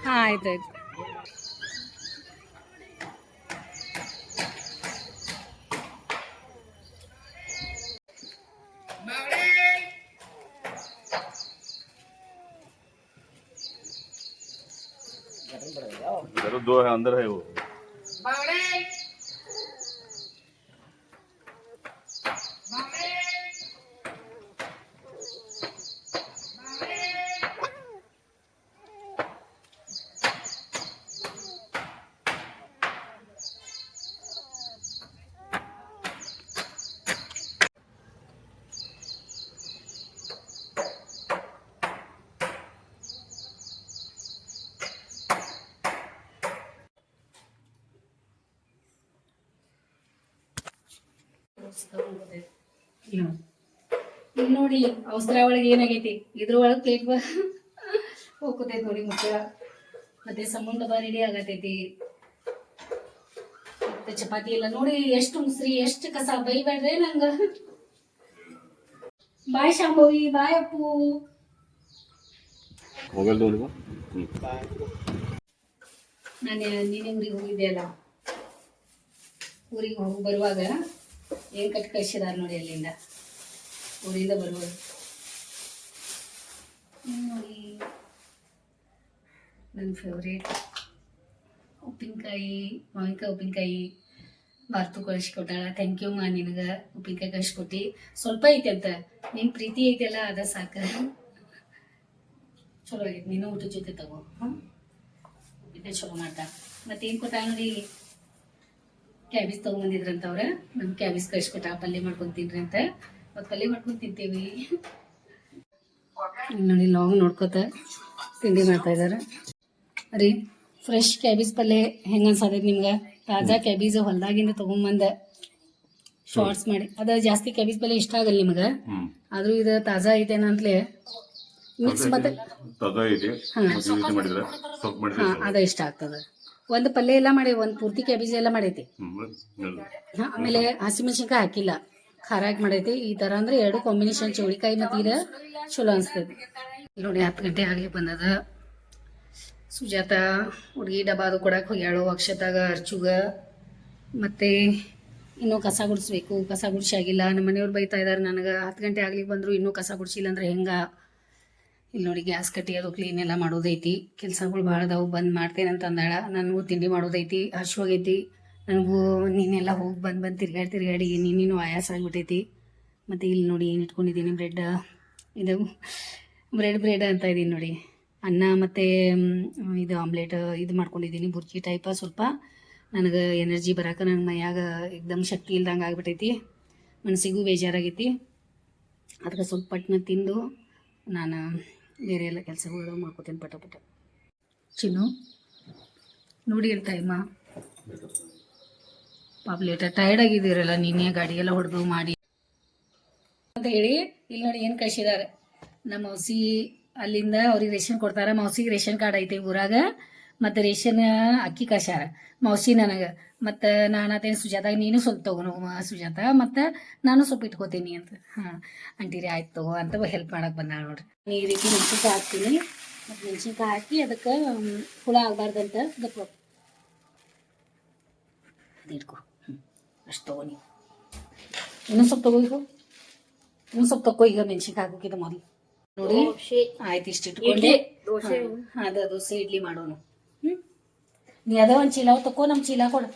ಹಾ ಆಯ್ತಾಯ್ತು दो है अंदर है वो ಈಗ ನೋಡಿ ಅವಸರ ಒಳಗೆ ಏನಾಗೈತಿ ಇದ್ರೊಳಗೆ ಪ್ಲೇಟ್ ಹೋಗ್ತೈತಿ ನೋಡಿ ಮುಚ್ಚಳ ಮತ್ತೆ ಸಮುಂಡ ಬಾ ರೆಡಿ ಆಗತೈತಿ ಮತ್ತೆ ಚಪಾತಿ ಎಲ್ಲ ನೋಡಿ ಎಷ್ಟು ಮುಸ್ರಿ ಎಷ್ಟು ಕಸ ಬೈಬೇಡ್ರೆ ನಂಗ ಬಾಯ್ ಶಾಂಭವಿ ಬಾಯ್ ಅಪ್ಪು ಮೊಬೈಲ್ ನೋಡಿ ನಾನು ನೀನೇ ಊರಿಗೆ ಹೋಗಿದ್ದೆ ಅಲ್ಲ ಊರಿಗೆ ಹೋಗಿ ಬರುವಾಗ ಏನ್ ಕಟ್ಟಿ ಕಳಿಸಿದಾರ ನೋಡಿ ಅಲ್ಲಿಂದ ಊರಿಂದ ಬರುವಾಗ ನೋಡಿ ನನ್ನ ಫೇವ್ರೇಟ್ ಉಪ್ಪಿನಕಾಯಿ ಮಾವಿನಕಾಯಿ ಉಪ್ಪಿನಕಾಯಿ ಬಾರ್ತು ಕಳಿಸ್ಕೊಟ್ಟಾಳ ಥ್ಯಾಂಕ್ ಯು ಮಾ ನಿನಗೆ ಉಪ್ಪಿನಕಾಯಿ ಕಳಿಸ್ಕೊಟ್ಟು ಸ್ವಲ್ಪ ಐತೆ ಅಂತ ನಿನ್ ಪ್ರೀತಿ ಐತೆಲ್ಲ ಅದ ಸಾಕ ಚಲೋ ಆಗೈತೆ ನೀನು ಊಟ ಜೊತೆ ತಗೋ ಉಪ್ಪಿನಕಾಯಿ ಚಲೋ ಮಾಡ್ತಾ ಮತ್ತೇನು ಕೊಟ್ಟ ನೋಡಿ ಕ್ಯಾಬೇಜ್ ತೊಗೊಂಬಂದಿದ್ರಂತ ಅವ್ರ ನಮ್ ಕ್ಯಾಬೇಜ್ ಕಳಿಸ್ಕೊಟ್ಟ ಪಲ್ಯ ಮಾಡ್ಕೊಂಡು ತಿನ್ರಿ ಅಂತ ಮತ್ತೆ ಪಲ್ಯ ಮಾಡ್ಕೊಂಡು ತಿಂತೇವಿ ನೋಡಿ ಲಾಗ್ ನೋಡ್ಕೋತ ತಿಂಡಿ ಮಾಡ್ತಾ ಇದಾರ ರೀ ಫ್ರೆಶ್ ಕ್ಯಾಬೇಜ್ ಪಲ್ಯ ಹೆಂಗ ಅನ್ಸತೈತಿ ನಿಮ್ಗೆ ತಾಜಾ ಕ್ಯಾಬೇಜ್ ಹೊಲ್ದಾಗಿಂದ ತಗೊಂಬಂದ ಶಾರ್ಟ್ಸ್ ಮಾಡಿ ಅದ ಜಾಸ್ತಿ ಕ್ಯಾಬೇಜ್ ಪಲ್ಯ ಇಷ್ಟ ಆಗಲ್ಲ ನಿಮ್ಗೆ ಆದ್ರೂ ಇದು ತಾಜಾ ಐತೇನ ಅಂತಲೇ ಮಿಕ್ಸ್ ಮತ್ತೆ ಅದ ಇಷ್ಟ ಆಗ್ತದ ಒಂದು ಪಲ್ಯ ಎಲ್ಲ ಮಾಡಿ ಒಂದು ಪೂರ್ತಿ ಕ್ಯಾಬೇಜ್ ಎಲ್ಲ ಮಾಡೈತಿ ಆಮೇಲೆ ಹಸಿಮೆಣಸಿನ್ಕಾಯಿ ಹಾಕಿಲ್ಲ ಖಾರ ಹಾಕಿ ಮಾಡೈತಿ ಈ ತರ ಅಂದ್ರೆ ಎರಡು ಕಾಂಬಿನೇಷನ್ ಚೌಳಿಕಾಯಿ ಮತ್ತೆ ಇದು ಚಲೋ ಅನ್ಸ್ತೈತಿ ನೋಡಿ 10 ಗಂಟೆ ಆಗ್ಲಿ ಬಂದದ ಸುಜಾತ ಹುಡುಗಿ ಡಬ್ಬ ಅದು ಕೊಡಕ್ಕೆ ಹೋಗ್ಯಾಳು ಅಕ್ಷತಾಗ ಅರ್ಚುಗ ಮತ್ತೆ ಇನ್ನೂ ಕಸ ಗುಡಿಸ್ಬೇಕು ಕಸ ಗುಡಿಸಿ ಆಗಿಲ್ಲ ನಮ್ಮ ಮನೆಯವ್ರು ಬೈತಾ ಇದಾರೆ ನನಗೆ 10 ಗಂಟೆ ಆಗ್ಲಿಕ್ಕೆ ಬಂದ್ರು ಇನ್ನೂ ಕಸ ಗುಡಿಸಿಲ್ಲ ಅಂದ್ರೆ ಹೆಂಗ ಇಲ್ಲಿ ನೋಡಿ ಗ್ಯಾಸ್ ಕಟ್ಟಿ ಅದು ಕ್ಲೀನ್ ಎಲ್ಲ ಮಾಡೋದೈತಿ. ಕೆಲಸಗಳು ಭಾಳ ಅದಾವು, ಬಂದ್ ಮಾಡ್ತೇನೆ ಅಂತ ಅಂದಾಳ. ನನಗೂ ತಿಂಡಿ ಮಾಡೋದೈತಿ, ಹಶ್ವಾಗೈತಿ ನನಗೂ. ನೀನೆಲ್ಲ ಹೋಗಿ ಬಂದು ತಿರ್ಗಾಡಿ ನೀನು ಆಯಾಸ ಆಗಿಬಿಟ್ಟೈತಿ. ಮತ್ತು ಇಲ್ಲಿ ನೋಡಿ ಏನು ಇಟ್ಕೊಂಡಿದ್ದೀನಿ, ಇದು ಬ್ರೆಡ್ ಅಂತ ಇದ್ದೀನಿ ನೋಡಿ. ಅನ್ನ ಮತ್ತು ಇದು ಆಮ್ಲೆಟ್ ಇದು ಮಾಡ್ಕೊಂಡಿದ್ದೀನಿ, ಬುರ್ಜಿ ಟೈಪ. ಸ್ವಲ್ಪ ನನಗೆ ಎನರ್ಜಿ ಬರೋಕೆ ನನ್ನ ಮೈಯಾಗ ಏಕ್ದಮ್ ಶಕ್ತಿ ಇಲ್ದಂಗೆ ಆಗಿಬಿಟ್ಟೈತಿ, ಮನಸ್ಸಿಗೂ ಬೇಜಾರಾಗೈತಿ. ಅದಕ್ಕೆ ಸ್ವಲ್ಪ ಪಟ್ನ ತಿಂದು ನಾನು ಬೇರೆ ಎಲ್ಲ ಕೆಲಸಗಳು ಮಾಡ್ಕೋತೀನಿ ಪಟ. ಚಿನ್ನು ನೋಡಿ ಅಲ್ಲಿ ಟೈಮ ಪಾಪ ಲೇಟಾಗಿ ಟಯರ್ಡ್ ಆಗಿದ್ದೀರಲ್ಲ, ನೀನೇ ಗಾಡಿ ಎಲ್ಲ ಹೊಡೆದು ಮಾಡಿ ಅಂತ ಹೇಳಿ ಇಲ್ಲಿ ನೋಡಿ ಏನು ಕಳಿಸಿದ್ದಾರೆ. ನಮ್ಮ ಮೌಸಿ ಅಲ್ಲಿಂದ ಅವ್ರಿಗೆ ರೇಷನ್ ಕೊಡ್ತಾರೆ. ಮೌಸಿಗೆ ರೇಷನ್ ಕಾರ್ಡ್ ಐತೆ ಊರಾಗ, ಮತ್ತು ರೇಷನ್ ಅಕ್ಕಿ ಕಳ್ಸ್ಯಾರ ಮೌಸಿ ನನಗೆ. ಮತ್ತು ನಾನು ಅದೇನು ಸುಜಾತಾಗ ನೀನು ಸ್ವಲ್ಪ ತೊಗೊನು ಸುಜಾತ, ಮತ್ತು ನಾನು ಸ್ವಲ್ಪ ಇಟ್ಕೋತೀನಿ ಅಂತ. ಹಾಂ ಅಂತೀರಿ, ಆಯ್ತು ತಗೋ ಅಂತ ಹೆಲ್ಪ್ ಮಾಡಕ್ಕೆ ಬಂದಾಳ ನೋಡ್ರಿ. ಈ ರೀತಿ ಮೆಣಸಿನ್ಕಾಯಿ ಹಾಕ್ತೀನಿ, ಮತ್ತು ಮೆಣಸಿನ್ಕಾಯಿ ಹಾಕಿ ಅದಕ್ಕೆ ಹುಳ ಆಗಬಾರ್ದಂತ ಗಪ್ಪ ಇಟ್ಕೊ. ಅಷ್ಟು ತಗೋ ನೀವು. ಇನ್ನೊಂದು ಸ್ವಲ್ಪ ತಗೋ, ಈಗ ಮೆಣಸಿನ್ಕಾಯಿ ಹಾಕೋಕ್ಕಿಂತ ಮೊದಲು ನೋಡಿ. ಆಯ್ತು, ಇಷ್ಟು ಇಟ್ಕೊಂಡೆ. ಅದ ದೋಸೆ ಇಡ್ಲಿ ಮಾಡೋನು. ನೀ ಅದ ಒಂದು ಚೀಲ ತಕೋ, ನಮ್ಮ ಚೀಲ ಕೊಡು.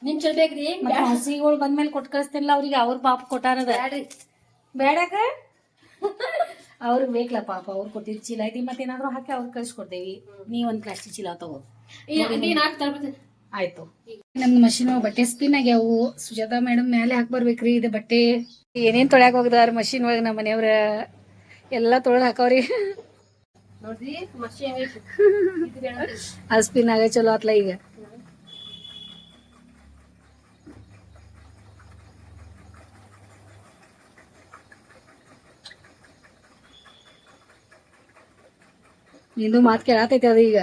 ನಿಮ್ ಚಲ್ ಬೇಕ್ರಿ. ಮತ್ತೆ ಹಸಿಗಳು ಬಂದ್ಮೇಲೆ ಕೊಟ್ಟು ಕಳಿಸ್ತೀನಿಲ್ಲ ಅವ್ರಿಗೆ, ಅವ್ರ ಪಾಪ ಕೊಟ್ಟಾರದ ಬೇಡಕ ಅವ್ರಿಗೆ ಬೇಕಲ್ಲ ಪಾಪ, ಅವ್ರು ಕೊಟ್ಟಿದ್ದು ಚೀಲ ಐತಿ. ಮತ್ತೇನಾದ್ರು ಹಾಕಿ ಅವ್ರಿಗೆ ಕಳ್ಸಿಕೊಡ್ತೇವಿ. ನೀ ಒಂದು ಪ್ಲಾಸ್ಟಿಕ್ ಚೀಲ ತಗೋ. ಆಯ್ತು. ನಮ್ದು ಮಷೀನ್ ಬಟ್ಟೆ ಸ್ಪಿನ್ ಆಗ್ಯಾವು. ಸುಜಾತಾ ಮೇಡಮ್ ಮೇಲೆ ಹಾಕಿ ಬರ್ಬೇಕ್ರಿ. ಇದು ಬಟ್ಟೆ ಏನೇನು ತೊಳ್ಯಾಕ ಹೋಗದಾರ ಮಷೀನ್ ಒಳಗೆ. ನಮ್ಮ ಮನೆಯವ್ರ ಎಲ್ಲ ತೊಳೆದು ಹಾಕವ್ರಿ ನೋಡ್ರಿ ಮಷೀನ್ ಐತಿ. ಅದು ಸ್ಪಿನ್ ಆಗ ಚಲೋ ಆತ್ಲ ಈಗ. ನಿಂದು ಮಾತು ಕೇಳತೈತಿ ಅದು ಈಗ.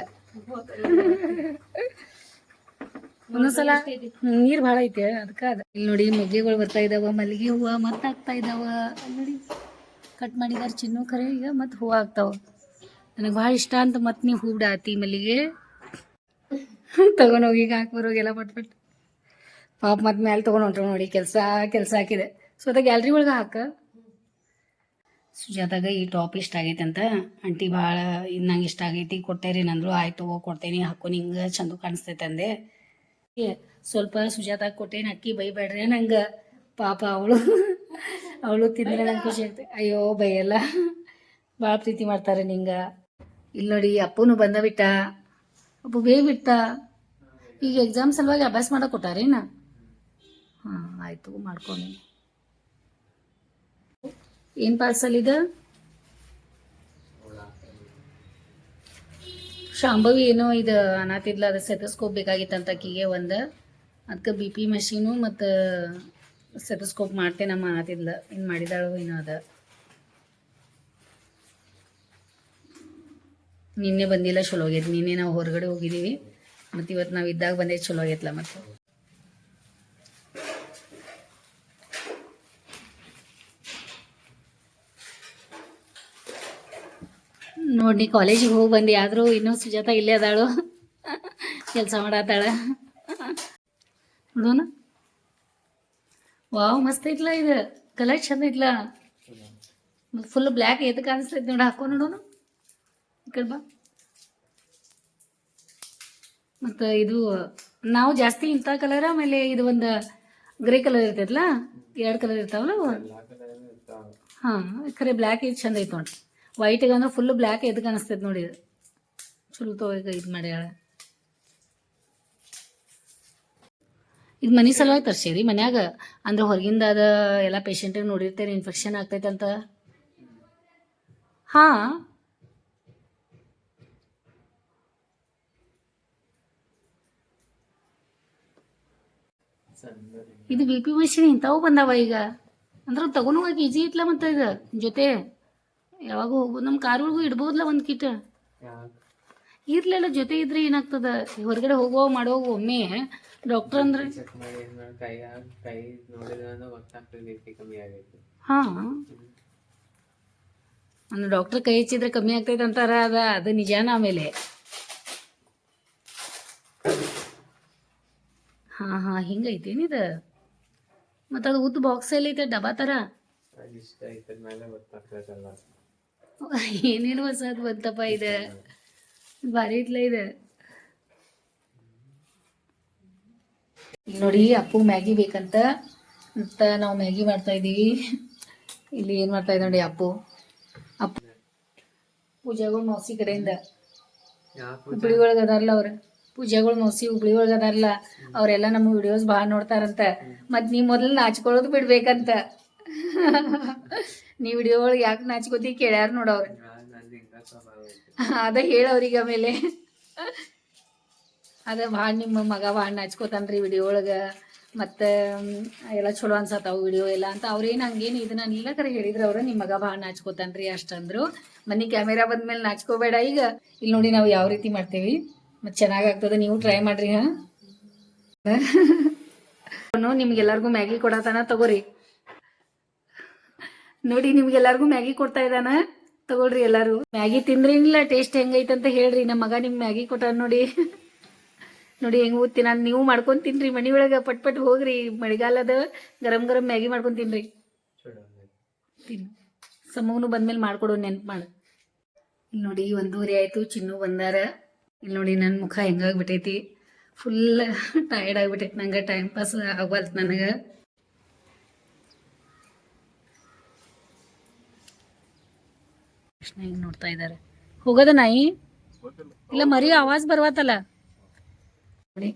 ಒಂದೊಂದ್ಸಲ ನೀರ್ ಭಾಳ ಐತಿ ಅದಕ್ಕ. ಇಲ್ಲಿ ನೋಡಿ ಮೊಗ್ಗೆಗಳು ಬರ್ತಾ ಇದಾವ, ಮಲ್ಲಿಗೆ ಹೂವ ಮತ್ತ ಆಗ್ತಾ ಇದಾವ. ನೋಡಿ ಕಟ್ ಮಾಡಿದಾರ ಚಿನ್ನು ಖರೆ. ಈಗ ಮತ್ತೆ ಹೂವು ಆಗ್ತಾವ. ನನಗೆ ಭಾಳ ಇಷ್ಟ ಅಂತ ಮತ್ತೆ ನೀವು ಹೂ ಬಿಡಾತಿ ಮಲ್ಲಿಗೆ ತಗೊಂಡೋಗಿ ಈಗ ಹಾಕ್ಬರೋಗೆಲ್ಲ ಪಟ್ಬಿಟ್ಟು ಪಾಪ ಮತ್ತೆ ಮೇಲೆ ತೊಗೊಂಡು ಹೊಂಟ್ರು ನೋಡಿ. ಕೆಲಸ ಹಾಕಿದೆ. ಸೊ ಅದ ಗ್ಯಾಲ್ರಿ ಒಳಗೆ ಹಾಕ. ಸುಜಾತಾಗ ಈ ಟಾಪ್ ಇಷ್ಟ ಆಗೈತೆ ಅಂತ ಆಂಟಿ, ಭಾಳ ಇದು ನಂಗೆ ಇಷ್ಟ ಆಗೈತಿ ಕೊಟ್ಟೇರಿ ನಂದ್ರು. ಆಯ್ತು ಕೊಡ್ತೇನೆ, ಹಾಕೋ ನಿಂಗೆ ಚಂದ ಕಾಣಿಸ್ತೈತೆ ಅಂದೆ. ಸ್ವಲ್ಪ ಸುಜಾತಾಗ ಕೊಟ್ಟೇನೆ, ಅಕ್ಕಿ ಬೈಬೇಡ್ರಿ ನಂಗೆ. ಪಾಪ ಅವಳು ತಿಂದ್ರೆ ನಂಗೆ ಖುಷಿ ಆಗ್ತದೆ. ಅಯ್ಯೋ ಬೈಯಲ್ಲ, ಭಾಳ ಪ್ರೀತಿ ಮಾಡ್ತಾರೆ ನಿಂಗೆ. ಇಲ್ಲಿ ನೋಡಿ ಅಪ್ಪನು ಬಂದ ಬಿಟ್ಟ. ಅಪ್ಪು ಬೇಗ ಬಿಟ್ಟ. ಈಗ ಎಕ್ಸಾಮ್ ಸಲುವಾಗಿ ಅಭ್ಯಾಸ ಮಾಡಕ್ಕೆ ಕೊಟ್ಟಾರೇನ? ಹಾಂ ಆಯಿತು, ಮಾಡ್ಕೊಂಡು. ಏನು ಪಾರ್ಸಲ್ ಇದು? ಶಾಂಭವಿ ಏನೋ ಇದು ಅನ್ನತಿದ್ಲ, ಅದು ಸೆತಸ್ಕೋಪ್ ಬೇಕಾಗಿತ್ತಂತ ಆಕಿಗೆ ಒಂದು. ಅದಕ್ಕೆ BP ಮಷೀನು ಮತ್ತು ಸೆತಸ್ಕೋಪ್ ಮಾಡ್ತೇನಮ್ಮ ಅನ್ನತಿದ್ಲ. ಇನ್ನು ಮಾಡಿದಾಳು ಏನೋ ಅದ. ನಿನ್ನೆ ಬಂದಿಲ್ಲ, ಚಲೋ ಆಗೈತಿ. ನಿನ್ನೆ ನಾವು ಹೊರಗಡೆ ಹೋಗಿದ್ದೀವಿ, ಮತ್ತು ಇವತ್ತು ನಾವು ಇದ್ದಾಗ ಬಂದೈತೆ, ಚಲೋ ಆಗೈತಲ್ಲ. ಮತ್ತು ನೋಡಿ ಕಾಲೇಜಿಗೆ ಹೋಗಿ ಬಂದು, ಆದರೂ ಇನ್ನೂ ಸುಜಾತ ಇಲ್ಲೇ ಅದಾಳು, ಕೆಲಸ ಮಾಡತ್ತಾಳ. ನೋಡೋಣ. ವಾವ್ ಮಸ್ತ್ ಐತ್ಲ ಇದು, ಕಲರ್ ಚಂದ ಐತ್ಲ. ಫುಲ್ ಬ್ಲ್ಯಾಕ್ ಎದಕ್ಕೆ ಕಾಣಿಸ್ತೈತೆ ನೋಡಿ, ಹಾಕೋ ನೋಡೋಣ. ಈ ಕಡೆ ಬಾ. ಮತ್ತು ಇದು ನಾವು ಜಾಸ್ತಿ ಇಂಥ ಕಲರ್, ಆಮೇಲೆ ಇದು ಒಂದು ಗ್ರೇ ಕಲರ್ ಇರ್ತೈತಲ್ಲ, 2 ಕಲರ್ ಇರ್ತಾವಲ್ಲ. ಹಾಂ ಖರೆ ಬ್ಲ್ಯಾಕ್ ಇದು ಚಂದ ಐತೆ ನೋಡ್ರಿ. ವೈಟಿಗೆ ಅಂದ್ರೆ ಫುಲ್ ಬ್ಲ್ಯಾಕ್ ಎದಕ್ಕೆ ಅನಿಸ್ತೈತೆ ನೋಡಿ. ಇದು ಚಲೋ ತಗೋ, ಇದು ಮಾಡ್ಯಾಳ. ಇದು ಮನೆ ಸಲುವಾಗಿ ತರ್ಸೀರಿ ಮನ್ಯಾಗ, ಅಂದ್ರೆ ಹೊರಗಿಂದ ಅದ ಎಲ್ಲ ಪೇಷಂಟಿಗೆ ನೋಡಿರ್ತೇನೆ ಇನ್ಫೆಕ್ಷನ್ ಆಗ್ತೈತೆ ಅಂತ. ಹಾಂ ಇದು BP ಮಷೀನ್ ಇಂಥವು ಬಂದಾವ ಈಗ. ಅಂದ್ರೆ ತಗೊಂಡು ಹೋಗಕ್ಕೆ ಈಜಿ ಐತ್ಲ. ಮತ್ತು ಇದು ಜೊತೆ ಯಾವಾಗ ಹೋಗ್ಬೋದು, ನಮ್ಮ ಕಾರೊಳಗೂ ಇಡ್ಬೋದಲ್ಲ ಒಂದು ಕಿಟ್. ಇರ್ಲಿಲ್ಲ ಜೊತೆ ಇದ್ರೆ ಏನಾಗ್ತದ, ಹೊರಗಡೆ ಹೋಗೋ ಮಾಡೋ ಒಮ್ಮೆ ಡಾಕ್ಟರ್ ಅಂದ್ರೆ ಹಾಂ ಅಂದ್ರೆ ಡಾಕ್ಟರ್ ಕೈ ಹಚ್ಚಿದ್ರೆ ಕಮ್ಮಿ ಆಗ್ತೈತೆ ಅಂತಾರ. ಅದು ನಿಜಾನ? ಆಮೇಲೆ ಹಾಂ ಹಿಂಗೈತೇನಿದು. ಮತ್ತು ಅದು ಉದ್ದು ಬಾಕ್ಸಲ್ಲಿ ಐತೆ ಡಬ್ಬಾ ಥರ. ಏನೇನು ಹೊಸದು ಬಂತಪ್ಪ ಇದು ಭಾರಿ ಇತ್ಲ ಇದು. ಇಲ್ಲಿ ನೋಡಿ ಅಪ್ಪು ಮ್ಯಾಗಿ ಬೇಕಂತ ಅಂತ ನಾವು ಮ್ಯಾಗಿ ಮಾಡ್ತಾ ಇದ್ದೀವಿ. ಇಲ್ಲಿ ಏನು ಮಾಡ್ತಾ ಇದ್ದ ನೋಡಿ ಅಪ್ಪು ಪೂಜಾಗಳು ಮೌಸಿ ಕಡೆಯಿಂದ ಹುಬ್ಳಿ ಒಳಗೆ ಅದಾರಲ್ಲ ಅವ್ರು ಪೂಜಾಗಳು ಮೌಸಿ ಹುಬ್ಳಿ ಒಳಗೆ ಅದಾರಲ್ಲ ಅವರೆಲ್ಲ ನಮ್ಮ ವಿಡಿಯೋಸ್ ಭಾಳ ನೋಡ್ತಾರಂತ. ಮತ್ತು ನೀ ಮೊದಲು ನಾಚ್ಕೊಳ್ಳೋದು ಬಿಡ್ಬೇಕಂತ. ನೀ ವಿಡಿಯೋ ಒಳಗೆ ಯಾಕೆ ನಾಚ್ಕೋತಿ ಕೇಳ್ಯಾರ ನೋಡವ್ರು. ಅದ ಹೇಳವ್ರಿಗೆ ಆಮೇಲೆ ಅದ ಭಾಳ ನಿಮ್ಮ ಮಗ ಭಾಳ ನಾಚ್ಕೋತಾನ್ರಿ ವಿಡಿಯೋ ಒಳಗೆ ಮತ್ತು ಎಲ್ಲ ಚಲೋ ಅನ್ಸತ್ತಾವು ವಿಡಿಯೋ ಎಲ್ಲ ಅಂತ ಅವ್ರೇನು ಹಂಗೇನು ಇದನ್ನೆಲ್ಲ ಕರೆ ಹೇಳಿದ್ರು ಅವರು. ನಿಮ್ಮ ಮಗ ಭಾಳ ನಾಚ್ಕೋತಾನ್ರಿ ಅಷ್ಟಂದ್ರು. ಮನೆ ಕ್ಯಾಮೆರಾ ಬಂದ್ಮೇಲೆ ನಾಚ್ಕೋಬೇಡ. ಈಗ ಇಲ್ಲಿ ನೋಡಿ ನಾವು ಯಾವ ರೀತಿ ಮಾಡ್ತೇವಿ ಮತ್ತು ಚೆನ್ನಾಗಾಗ್ತದೆ, ನೀವು ಟ್ರೈ ಮಾಡ್ರಿ. ಹಾಂ ನಿಮ್ಗೆಲ್ಲರಿಗೂ ಮ್ಯಾಗಿ ಕೊಡತಾನ ತಗೋರಿ. ನೋಡಿ ನಿಮ್ಗೆಲ್ಲರಿಗೂ ಮ್ಯಾಗಿ ಕೊಡ್ತಾ ಇದ್ದಾನ ತಗೊಳ್ರಿ ಎಲ್ಲರೂ. ಮ್ಯಾಗಿ ತಿಂದ್ರಿ ಇಲ್ಲ ಟೇಸ್ಟ್ ಹೆಂಗೈತಂತ ಹೇಳ್ರಿ. ನಮ್ಮ ಮಗ ನಿಮ್ಗೆ ಮ್ಯಾಗಿ ಕೊಟ್ಟಾನ ನೋಡಿ. ನೋಡಿ ಹೆಂಗೆ ಓದ್ತಿ ನಾನು. ನೀವು ಮಾಡ್ಕೊಂಡು ತಿನ್ರಿ ಮನೆ ಒಳಗೆ ಪಟ್ ಪಟ್ ಹೋಗ್ರಿ. ಮಳೆಗಾಲದ ಗರಂ ಗರಂ ಮ್ಯಾಗಿ ಮಾಡ್ಕೊಂಡು ತಿನ್ರಿ. ಸಮೂನು ಬಂದ್ಮೇಲೆ ಮಾಡ್ಕೊಡೋ ನೆನ್ಪು ಮಾಡು. ಇಲ್ಲಿ ನೋಡಿ 1:30 ಆಯಿತು. ಚಿನ್ನು ಬಂದಾರ. ಇಲ್ಲಿ ನೋಡಿ ನನ್ನ ಮುಖ ಹೆಂಗಾಗ್ಬಿಟ್ಟೈತಿ. ಫುಲ್ ಟಯರ್ಡ್ ಆಗಿಬಿಟ್ಟೈತಿ ನಂಗೆ. ಟೈಮ್ ಪಾಸ್ ಆಗಲ್ತು ನನಗೆ. ಕೃಷ್ಣ ಹಿಂಗೆ ನೋಡ್ತಾ ಇದ್ದಾರೆ. ಹೋಗೋದ ನಾಯಿ ಇಲ್ಲ ಮರಿ ಆವಾಜ್ ಬರ್ವಾತಲ್ಲ. ನೋಡಿ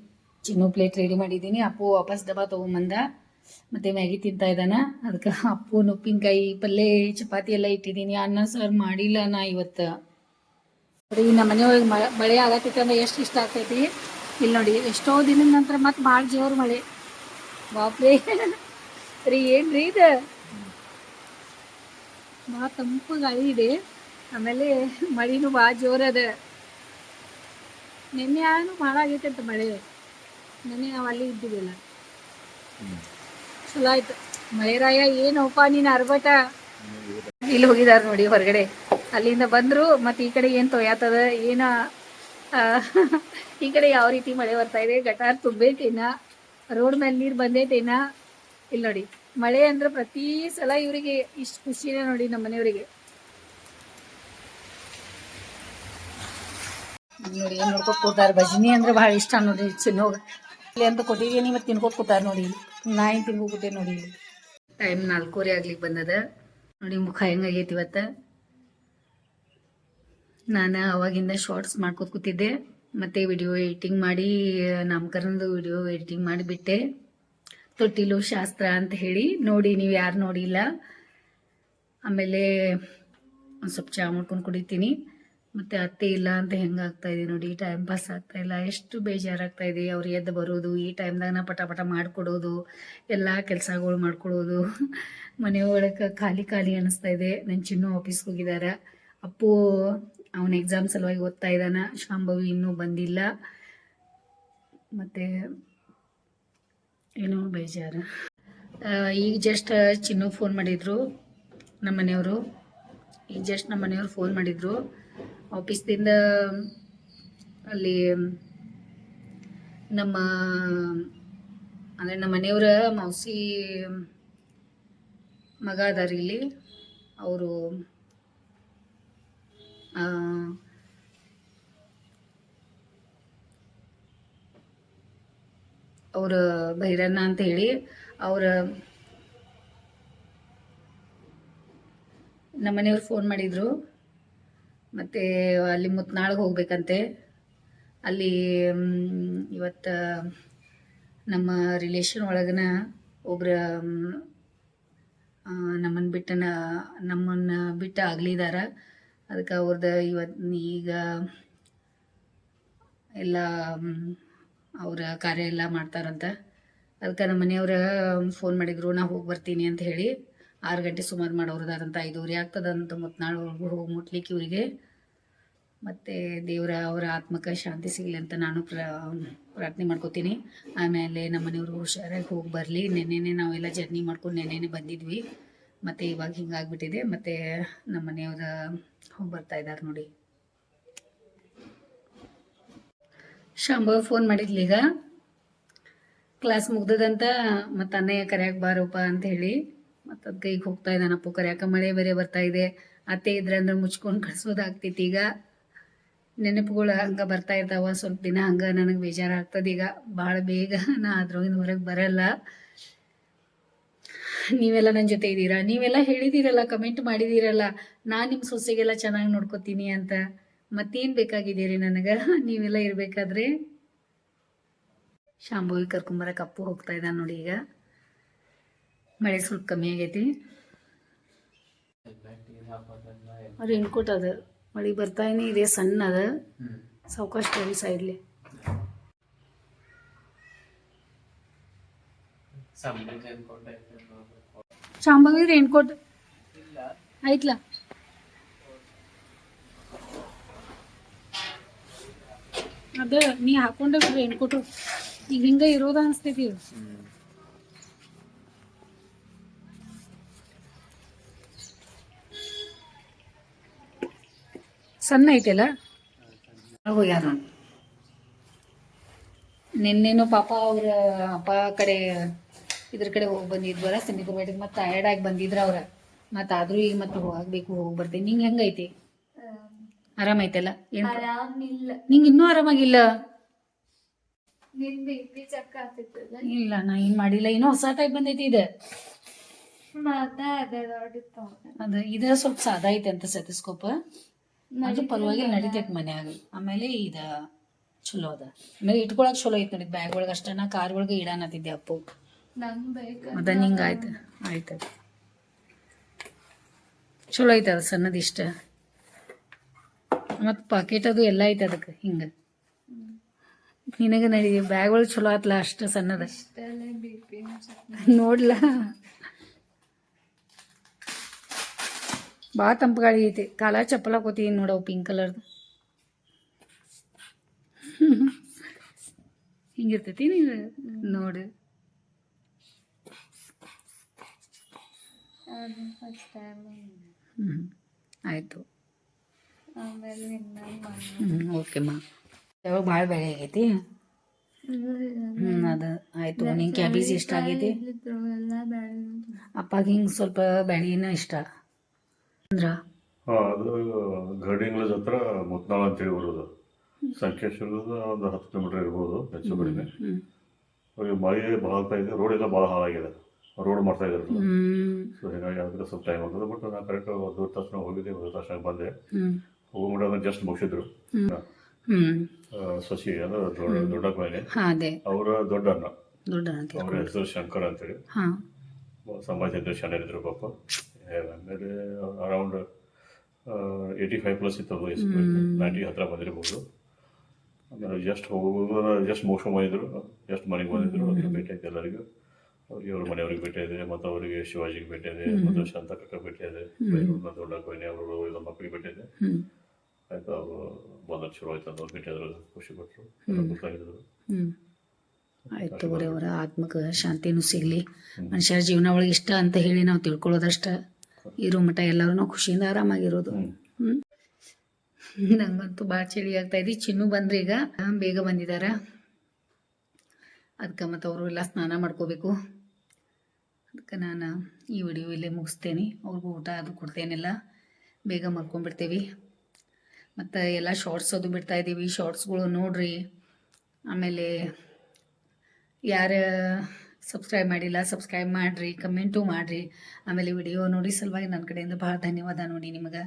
ಚಿನ್ನು ಪ್ಲೇಟ್ ರೆಡಿ ಮಾಡಿದ್ದೀನಿ. ಅಪ್ಪು ವಾಪಸ್ ಡಬ್ಬ ತೊಗೊಂಬಂದ ಮತ್ತು ಮ್ಯಾಗಿ ತಿಂತಾ ಇದ್ದಾನ. ಅದಕ್ಕೆ ಅಪ್ಪು ಉಪ್ಪಿನಕಾಯಿ ಪಲ್ಯ ಚಪಾತಿ ಎಲ್ಲ ಇಟ್ಟಿದ್ದೀನಿ. ಅನ್ನ ಸಾರು ಮಾಡಿಲ್ಲ ನಾ ಇವತ್ತು. ನೋಡಿ ನಮ್ಮ ಮನೆಯೊಳಗೆ ಮಳೆ ಆಗತ್ತೈತೆ ಅಂದ್ರೆ ಎಷ್ಟು ಇಷ್ಟ ಆಗ್ತೈತಿ. ಇಲ್ಲಿ ನೋಡಿ ಎಷ್ಟೋ ದಿನದ ನಂತರ ಮತ್ತೆ ಭಾಳ ಜೋರು ಮಳೆ. ಬಾಪ್ರೇ ರೀ ಏನ್ರಿ ಇದು ಭಾಳ ತಂಪು ಗಾಳಿ ಇದೆ. ಆಮೇಲೆ ಮಳೆನೂ ಭಾಳ ಜೋರದ. ನಿನ್ನೆ ಭಾಳ ಆಗೈತೆ ಅಂತ ಮಳೆ. ನಿನ್ನೆ ನಾವು ಅಲ್ಲಿ ಇದ್ದೀವಿಲ್ಲ. ಚಲೋ ಆಯ್ತು. ಮಳೆರಾಯ ಏನಪ್ಪ ನೀನು ಅರ್ಬಟ. ಇಲ್ಲಿ ಹೋಗಿದಾರ ನೋಡಿ ಹೊರಗಡೆ. ಅಲ್ಲಿಂದ ಬಂದರು. ಮತ್ತು ಈ ಕಡೆ ಏನು ತೊಯ್ಯಾತದ ಏನ ಈ ಕಡೆ ಯಾವ ರೀತಿ ಮಳೆ ಬರ್ತಾ ಇದೆ. ಗಟಾರ್ ತುಂಬೈತೇನ, ರೋಡ್ ಮೇಲೆ ನೀರು ಬಂದೈತೇನ. ಇಲ್ಲಿ ನೋಡಿ ಮಳೆ ಅಂದ್ರೆ ಪ್ರತಿ ಸಲ ಇವರಿಗೆ ಇಷ್ಟು ಖುಷಿನೇ ನೋಡಿ ನಮ್ಮ ಮನೆಯವರಿಗೆ. ನೋಡಿ ಏನು ನೋಡ್ಕೊತ ಕೂತಾರ. ಭಜನಿ ಅಂದ್ರೆ ಭಾಳ ಇಷ್ಟ ನೋಡ್ರಿ ಚಿನ್ನೋಗ. ಇಲ್ಲಿ ಅಂತ ಕೊಟ್ಟಿದ್ದೀನಿ ಮತ್ತು ತಿನ್ಕೋತ ಕೂತಾರ ನೋಡಿ. ನಾ ಏನು ತಿನ್ಕೋಕೂತೇನೆ ನೋಡಿ. ಟೈಮ್ 4:30 ಆಗ್ಲಿಕ್ಕೆ ಬಂದದ. ನೋಡಿ ಮುಖ ಹೆಂಗಾಗೈತಿ ಇವತ್ತು. ನಾನು ಅವಾಗಿಂದ ಶಾರ್ಟ್ಸ್ ಮಾಡ್ಕೋತ ಕೂತಿದ್ದೆ. ಮತ್ತು ವಿಡಿಯೋ ಎಡಿಟಿಂಗ್ ಮಾಡಿ ನಾಮಕರಣದ ವಿಡಿಯೋ ಎಡಿಟಿಂಗ್ ಮಾಡಿಬಿಟ್ಟೆ. ತೊಟ್ಟಿಲು ಶಾಸ್ತ್ರ ಅಂತ ಹೇಳಿ ನೋಡಿ, ನೀವು ಯಾರು ನೋಡಿಲ್ಲ. ಆಮೇಲೆ ಒಂದು ಸ್ವಲ್ಪ ಚಹಾ ಮಾಡ್ಕೊಂಡು ಕುಡಿತೀನಿ. ಮತ್ತು ಅತ್ತೆ ಇಲ್ಲ ಅಂತ ಹೆಂಗಾಗ್ತಾಯಿದೆ ನೋಡಿ. ಟೈಮ್ ಪಾಸ್ ಆಗ್ತಾಯಿಲ್ಲ. ಎಷ್ಟು ಬೇಜಾರಾಗ್ತಾಯಿದೆ. ಅವ್ರು ಎದ್ದು ಬರೋದು ಈ ಟೈಮ್ದಾಗ ನಾ ಪಟ ಪಟ ಮಾಡಿಕೊಡೋದು, ಎಲ್ಲ ಕೆಲಸಗಳು ಮಾಡ್ಕೊಡೋದು. ಮನೆಯೊಳಗೆ ಖಾಲಿ ಖಾಲಿ ಅನ್ನಿಸ್ತಾಯಿದೆ. ನನ್ನ ಚಿನ್ನು ಆಫೀಸ್ಗೆ ಹೋಗಿದ್ದಾರೆ. ಅಪ್ಪು ಅವನ ಎಕ್ಸಾಮ್ ಸಲುವಾಗಿ ಓದ್ತಾ ಇದ್ದಾನೆ. ಶಾಂಭವಿ ಇನ್ನೂ ಬಂದಿಲ್ಲ. ಮತ್ತು ಏನೋ ಬೇಜಾರು. ಈಗ ಜಸ್ಟ್ ಚಿನ್ನು ಫೋನ್ ಮಾಡಿದರು ನಮ್ಮ ಮನೆಯವರು. ಈಗ ಜಸ್ಟ್ ನಮ್ಮ ಮನೆಯವ್ರು ಫೋನ್ ಮಾಡಿದರು ಆಫೀಸ್ದಿಂದ. ಅಲ್ಲಿ ನಮ್ಮ ಅಂದರೆ ನಮ್ಮ ಮನೆಯವರ ಮೌಸಿ ಮಗ ಅದಾರ ಇಲ್ಲಿ. ಅವರು ಅವ್ರ ಭೈರಣ್ಣ ಅಂತ ಹೇಳಿ ಅವ್ರ ನಮ್ಮ ಮನೆಯವ್ರು ಫೋನ್ ಮಾಡಿದರು. ಮತ್ತು ಅಲ್ಲಿ ಮುತ್ನಾಳಿಗೆ ಹೋಗ್ಬೇಕಂತೆ. ಅಲ್ಲಿ ಇವತ್ತು ನಮ್ಮ ರಿಲೇಷನ್ ಒಳಗನ ಒಬ್ರು ನಮ್ಮನ್ನು ಬಿಟ್ಟು ಆಗಲಿದಾರ. ಅದಕ್ಕೆ ಅವ್ರದ್ದು ಇವತ್ತು ಈಗ ಎಲ್ಲ ಅವರ ಕಾರ್ಯ ಎಲ್ಲ ಮಾಡ್ತಾರಂತ. ಅದಕ್ಕೆ ನಮ್ಮ ಮನೆಯವ್ರ ಫೋನ್ ಮಾಡಿದರು, ನಾ ಹೋಗಿ ಬರ್ತೀನಿ ಅಂತ ಹೇಳಿ. 6 ಗಂಟೆ ಸುಮಾರು ಮಾಡೋರದಾರಂತ. 5:30 ಆಗ್ತದಂತ ಮುತ್ನಾಳವರೆಗೂ ಹೋಗಿ ಮುಟ್ಲಿಕ್ಕೆ ಇವರಿಗೆ. ಮತ್ತು ದೇವರ ಅವರ ಆತ್ಮಕ್ಕೆ ಶಾಂತಿ ಸಿಗಲಿ ಅಂತ ನಾನು ಪ್ರಾರ್ಥನೆ ಮಾಡ್ಕೋತೀನಿ. ಆಮೇಲೆ ನಮ್ಮ ಮನೆಯವರು ಹುಷಾರಾಗಿ ಹೋಗಿ ಬರಲಿ. ನೆನ್ನೆನೇ ನಾವೆಲ್ಲ ಜರ್ನಿ ಮಾಡ್ಕೊಂಡು ನೆನ್ನೆನೇ ಬಂದಿದ್ವಿ. ಮತ್ತು ಇವಾಗ ಹಿಂಗಾಗ್ಬಿಟ್ಟಿದೆ. ಮತ್ತು ನಮ್ಮ ಮನೆಯವ್ರ ಹೋಗಿ ಬರ್ತಾಯಿದ್ದಾರೆ ನೋಡಿ. ಶಾಂಭವಿ ಫೋನ್ ಮಾಡಿದ್ಲೀಗ ಕ್ಲಾಸ್ ಮುಗ್ದದಂತ. ಮತ್ತು ಅಣ್ಣಯ್ಯ ಕರ್ಯಾಕೆ ಬಾರಪ್ಪ ಅಂತ ಹೇಳಿ ಮತ್ತು ಅದಕ್ಕೆ ಈಗ ಹೋಗ್ತಾ ಇದ್ದಾನಪ್ಪು ಕರ್ಯಾಕ. ಮಳೆ ಬೇರೆ ಬರ್ತಾ ಇದೆ. ಅತ್ತೆ ಇದ್ರೆ ಅಂದ್ರೆ ಮುಚ್ಕೊಂಡು ಕಳ್ಸೋದಾಗ್ತೈತಿ. ಈಗ ನೆನಪುಗಳು ಹಂಗೆ ಬರ್ತಾ ಇರ್ತಾವ, ಸ್ವಲ್ಪ ದಿನ ಹಂಗೆ ನನಗೆ ಬೇಜಾರಾಗ್ತದೆ. ಈಗ ಭಾಳ ಬೇಗ ನಾ ಅದ್ರೊಳಗಿನ ಹೊರಗೆ ಬರಲ್ಲ. ನೀವೆಲ್ಲ ನನ್ನ ಜೊತೆ ಇದ್ದೀರಾ, ನೀವೆಲ್ಲ ಹೇಳಿದ್ದೀರಲ್ಲ, ಕಮೆಂಟ್ ಮಾಡಿದ್ದೀರಲ್ಲ, ನಾನು ನಿಮ್ಮ ಸೊಸೆಗೆಲ್ಲ ಚೆನ್ನಾಗಿ ನೋಡ್ಕೋತೀನಿ ಅಂತ. ಮತ್ತೇನು ಬೇಕಾಗಿದ್ದೀರಿ ನನಗೆ? ನೀವೆಲ್ಲ ಇರಬೇಕಾದ್ರೆ. ಶಾಂಭವಿ ಕರ್ಕೊಂಬರಕ್ಕೆ ಅಪ್ಪು ಹೋಗ್ತಾ ಇದ್ದಾನೆ ನೋಡಿ. ಈಗ ಮಳೆ ಸ್ವಲ್ಪ ಕಮ್ಮಿ ಆಗೈತಿ. ರೇನ್ಕೋಟ್ ಅದ, ಮಳೆ ಬರ್ತಾ ಇದೆ, ಸಣ್ಣ ಅದ, ಸಾವಕಾಶ ಕೆಲಸ ಇರಲಿ. ಶಾಂಭವಿ ರೇನ್ಕೋಟ್ ಐತ್ಲಾ? ಅದ ನೀ ಹಾಕೊಂಡ ರೇನ್ಕೋಟು ಈಗ ಹಿಂಗ ಇರೋದ ಅನಿಸ್ತೈತಿ. ಸಣ್ಣ ಐತೆಲ್ಲ. ಹೋಗ್ಯಾರ ನಿನ್ನೇನು ಪಾಪ ಅವ್ರ ಅಪ್ಪ ಕಡೆ ಇದ್ರ ಕಡೆ ಹೋಗಿ ಬಂದಿದ್ವಲ್ಲ, ಸಿಂಧಿಪುರ ಬೇಟಿಗೆ. ಮತ್ತೆ ಟಯರ್ಡ್ ಆಗಿ ಬಂದಿದ್ರ ಅವ್ರ. ಮತ್ತೆ ಆದ್ರೂ ಈಗ ಮತ್ತೆ ಹೋಗ್ಬೇಕು, ಹೋಗಿ ಬರ್ತೇನೆ. ನಿಂಗೆ ಹೆಂಗೈತಿ? ಆರಾಮೈತಲ್ಲ? ಏನ್ ಆರಾಮಿಲ್ಲ. ನಿಂಗೆ ಇನ್ನೂ ಆರಾಮಾಗಿಲ್ಲ? ನಿನ್ BP ಚೆಕ್ ಆಗ್ತಿತ್ತಲ್ಲ? ಇಲ್ಲ, ನಾ ಏನ್ ಮಾಡಿಲ್ಲ. ಇನ್ನೂ ಹೊಸ ಟೈಪ್ ಬಂದೈತಿ ಇದು. ಅದ ಇದ ಸ್ವಲ್ಪ ಸಾದಾ ಐತೆ ಅಂತ ಸೆಟಸ್ಕೋಪ್. ಅದು ಪರವಾಗಿಲ್ಲ, ನಡಿತೈತಿ ಮನ್ಯಾಗ. ಆಮೇಲೆ ಇದ ಚಲೋ ಅದ. ಆಮೇಲೆ ಇಟ್ಕೊಳಕ್ ಚಲೋ ಐತಿ ನೋಡಿ. ಬ್ಯಾಗ್ ಒಳಗೆ ಅಷ್ಟನ, ಕಾರ್ ಒಳಗೆ ಇಡಾನತ್ತಿದ್ದೆ ಅಪ್ಪು. ಅದ ನಿಂಗೆ ಆಯ್ತು ಚಲೋ ಐತೆ. ಅದು ಸಣ್ಣದ ಇಷ್ಟ. ಮತ್ತು ಪಾಕೆಟ್ ಅದು ಎಲ್ಲ ಐತೆ ಅದಕ್ಕೆ. ಹಿಂಗೆ ನಿನಗೆ ನಡಿ, ಬ್ಯಾಗ್ ಒಳಗೆ ಚಲೋ ಆತ್ಲ, ಅಷ್ಟು ಸಣ್ಣದ. ನೋಡ್ಲಾ, ಭಾಳ ತಂಪು ಗಾಳಿ ಐತಿ. ಕಾಲ ಚಪ್ಪಲ ಹಾಕೋತೀನಿ ನೋಡವು ಪಿಂಕ್ ಕಲರ್ದು. ಹಿಂಗಿರ್ತೈತಿ ನೀವು ನೋಡಿ. ಆಯಿತು. ಓಕೆಮ್ಮ. ಯಾವಾಗ ಭಾಳ ಬೆಳೆ ಆಗೈತಿ? ಅದು ಆಯಿತು. ನಿಂಗೆ ಕ್ಯಾಬೇಜ್ ಇಷ್ಟ ಆಗೈತಿ? ಅಪ್ಪಾಗ ಹಿಂಗೆ ಸ್ವಲ್ಪ ಬೆಳೆನ ಇಷ್ಟ ಅಂದ್ರ. ಅದು ಗಡಿಂಗ್ಲಜ್ ಹತ್ರ ಮುತ್ನಾಳ ಅಂತೇಳಿ ಬರೋದು. ಸಂಕೇಶ್ವರದ ಒಂದು 10 ಕಿಲೋಮೀಟರ್ ಇರ್ಬೋದು, ಹೆಚ್ಚು ಕಡಿಮೆ. ಅವ್ರಿಗೆ ಮಳೆ ಭಾಳ ಆಗ್ತಾ ಇದೆ, ರೋಡ್ ಎಲ್ಲ ಭಾಳ ಹಾಳಾಗಿದೆ. ರೋಡ್ ಮಾಡ್ತಾ ಇದ್ರಲ್ಲ, ಸೊ ಹೀಗಾಗಿ ಅದಕ್ಕೆ ಸ್ವಲ್ಪ ಟೈಮ್ ಆಗ್ತದೆ. ಬಟ್ ನಾನು ಕರೆಕ್ಟ್ ಒಂದು ತಕ್ಷಣ ಹೋಗಿದ್ದೆ, ಹೋದ ತಕ್ಷಣ ಬಂದೆ. ಹೋಗ್ಬಿಟ್ಟು ಅದನ್ನ ಜಸ್ಟ್ ಮುಗಿಸಿದ್ರು. ಶಶಿ ಅಂದ್ರೆ ದೊಡ್ಡ ಮನೆ, ಅವರ ದೊಡ್ಡ ಅಣ್ಣ, ಅವ್ರ ಹೆಸರು ಶಂಕರ್ ಅಂತೇಳಿ. ಸಂಭಾಷಣೆ ಚೆನ್ನಾಗಿದ್ರು ಪಾಪ. ಆಮೇಲೆ ಅರೌಂಡ್ 85+ ಇತ್ತು, 90 ಹತ್ರ ಬಂದಿರ್ಬೋದು. ಆಮೇಲೆ ಜಸ್ಟ್ ಮುಗಿಸ್ಕೊಂಡು ಬಂದಿದ್ರು, ಜಸ್ಟ್ ಮನೆಗೆ ಬಂದಿದ್ರು. ಅವ್ರಿಗೆ ಭೇಟಿ ಆಯ್ತು ಎಲ್ಲರಿಗೂ. ಅವ್ರಿಗೆ ಅವ್ರ ಮನೆಯವ್ರಿಗೆ ಭೇಟಿ ಇದೆ, ಮತ್ತು ಅವರಿಗೆ ಶಿವಾಜಿಗೆ ಭೇಟಿ ಇದೆ, ಮತ್ತು ಶಾಂತಕಕ್ಕ ಭೇಟಿ ಇದೆ, ದೊಡ್ಡ ಕೊಯ್ನೆ ಅವರು ಎಲ್ಲ ಮಕ್ಕಳಿಗೆ ಭೇಟಿ ಇದೆ. ಆಯ್ತು, ಅವರು ಬಂದ್ರೆ ಚಲೋ ಆಯ್ತು ಅಂತ ಭೇಟಿ ಆದ್ರು, ಖುಷಿ ಪಟ್ಟರು, ಗೊತ್ತಾಗಿದ್ರು. ಆಯ್ತು, ಅವರ ಆತ್ಮಕ್ಕೆ ಶಾಂತಿನೂ ಸಿಗಲಿ. ಮನುಷ್ಯರ ಜೀವನ ಒಳಗೆ ಇಷ್ಟ ಅಂತ ಹೇಳಿ ನಾವು ತಿಳ್ಕೊಳ್ಳೋದಷ್ಟ ಇರೋ ಮಟ್ಟ ಎಲ್ಲರೂ ನಾವು ಖುಷಿಯಿಂದ ಆರಾಮಾಗಿರೋದು. ನಂಗಂತೂ ಭಾಳ ಚಳಿ ಆಗ್ತಾಯಿದೆ. ಚಿನ್ನು ಬಂದ್ರೆ ಈಗ ಬೇಗ ಬಂದಿದ್ದಾರೆ, ಅದಕ್ಕೆ ಮತ್ತು ಅವರು ಎಲ್ಲ ಸ್ನಾನ ಮಾಡ್ಕೋಬೇಕು. ಅದಕ್ಕೆ ನಾನು ಈ ವಿಡಿಯೋ ಇಲ್ಲೇ ಮುಗಿಸ್ತೇನೆ. ಅವ್ರಿಗೂ ಊಟ ಅದು ಕೊಡ್ತೇನೆಲ್ಲ, ಬೇಗ ಮಾಡ್ಕೊಂಡ್ಬಿಡ್ತೇವೆ. ಮತ್ತು ಎಲ್ಲ ಶಾರ್ಟ್ಸ್ ಅದು ಬಿಡ್ತಾಯಿದ್ದೀವಿ, ಶಾರ್ಟ್ಸ್ಗಳು ನೋಡ್ರಿ. ಆಮೇಲೆ ಯಾರು ಸಬ್ಸ್ಕ್ರೈಬ್ ಮಾಡಿಲ್ಲ, ಸಬ್ಸ್ಕ್ರೈಬ್ ಮಾಡಿರಿ, ಕಮೆಂಟು ಮಾಡಿರಿ. ಆಮೇಲೆ ವಿಡಿಯೋ ನೋಡಿ ಸಲುವಾಗಿ ನನ್ನ ಕಡೆಯಿಂದ ಭಾಳ ಧನ್ಯವಾದ ನೋಡಿ ನಿಮಗೆ.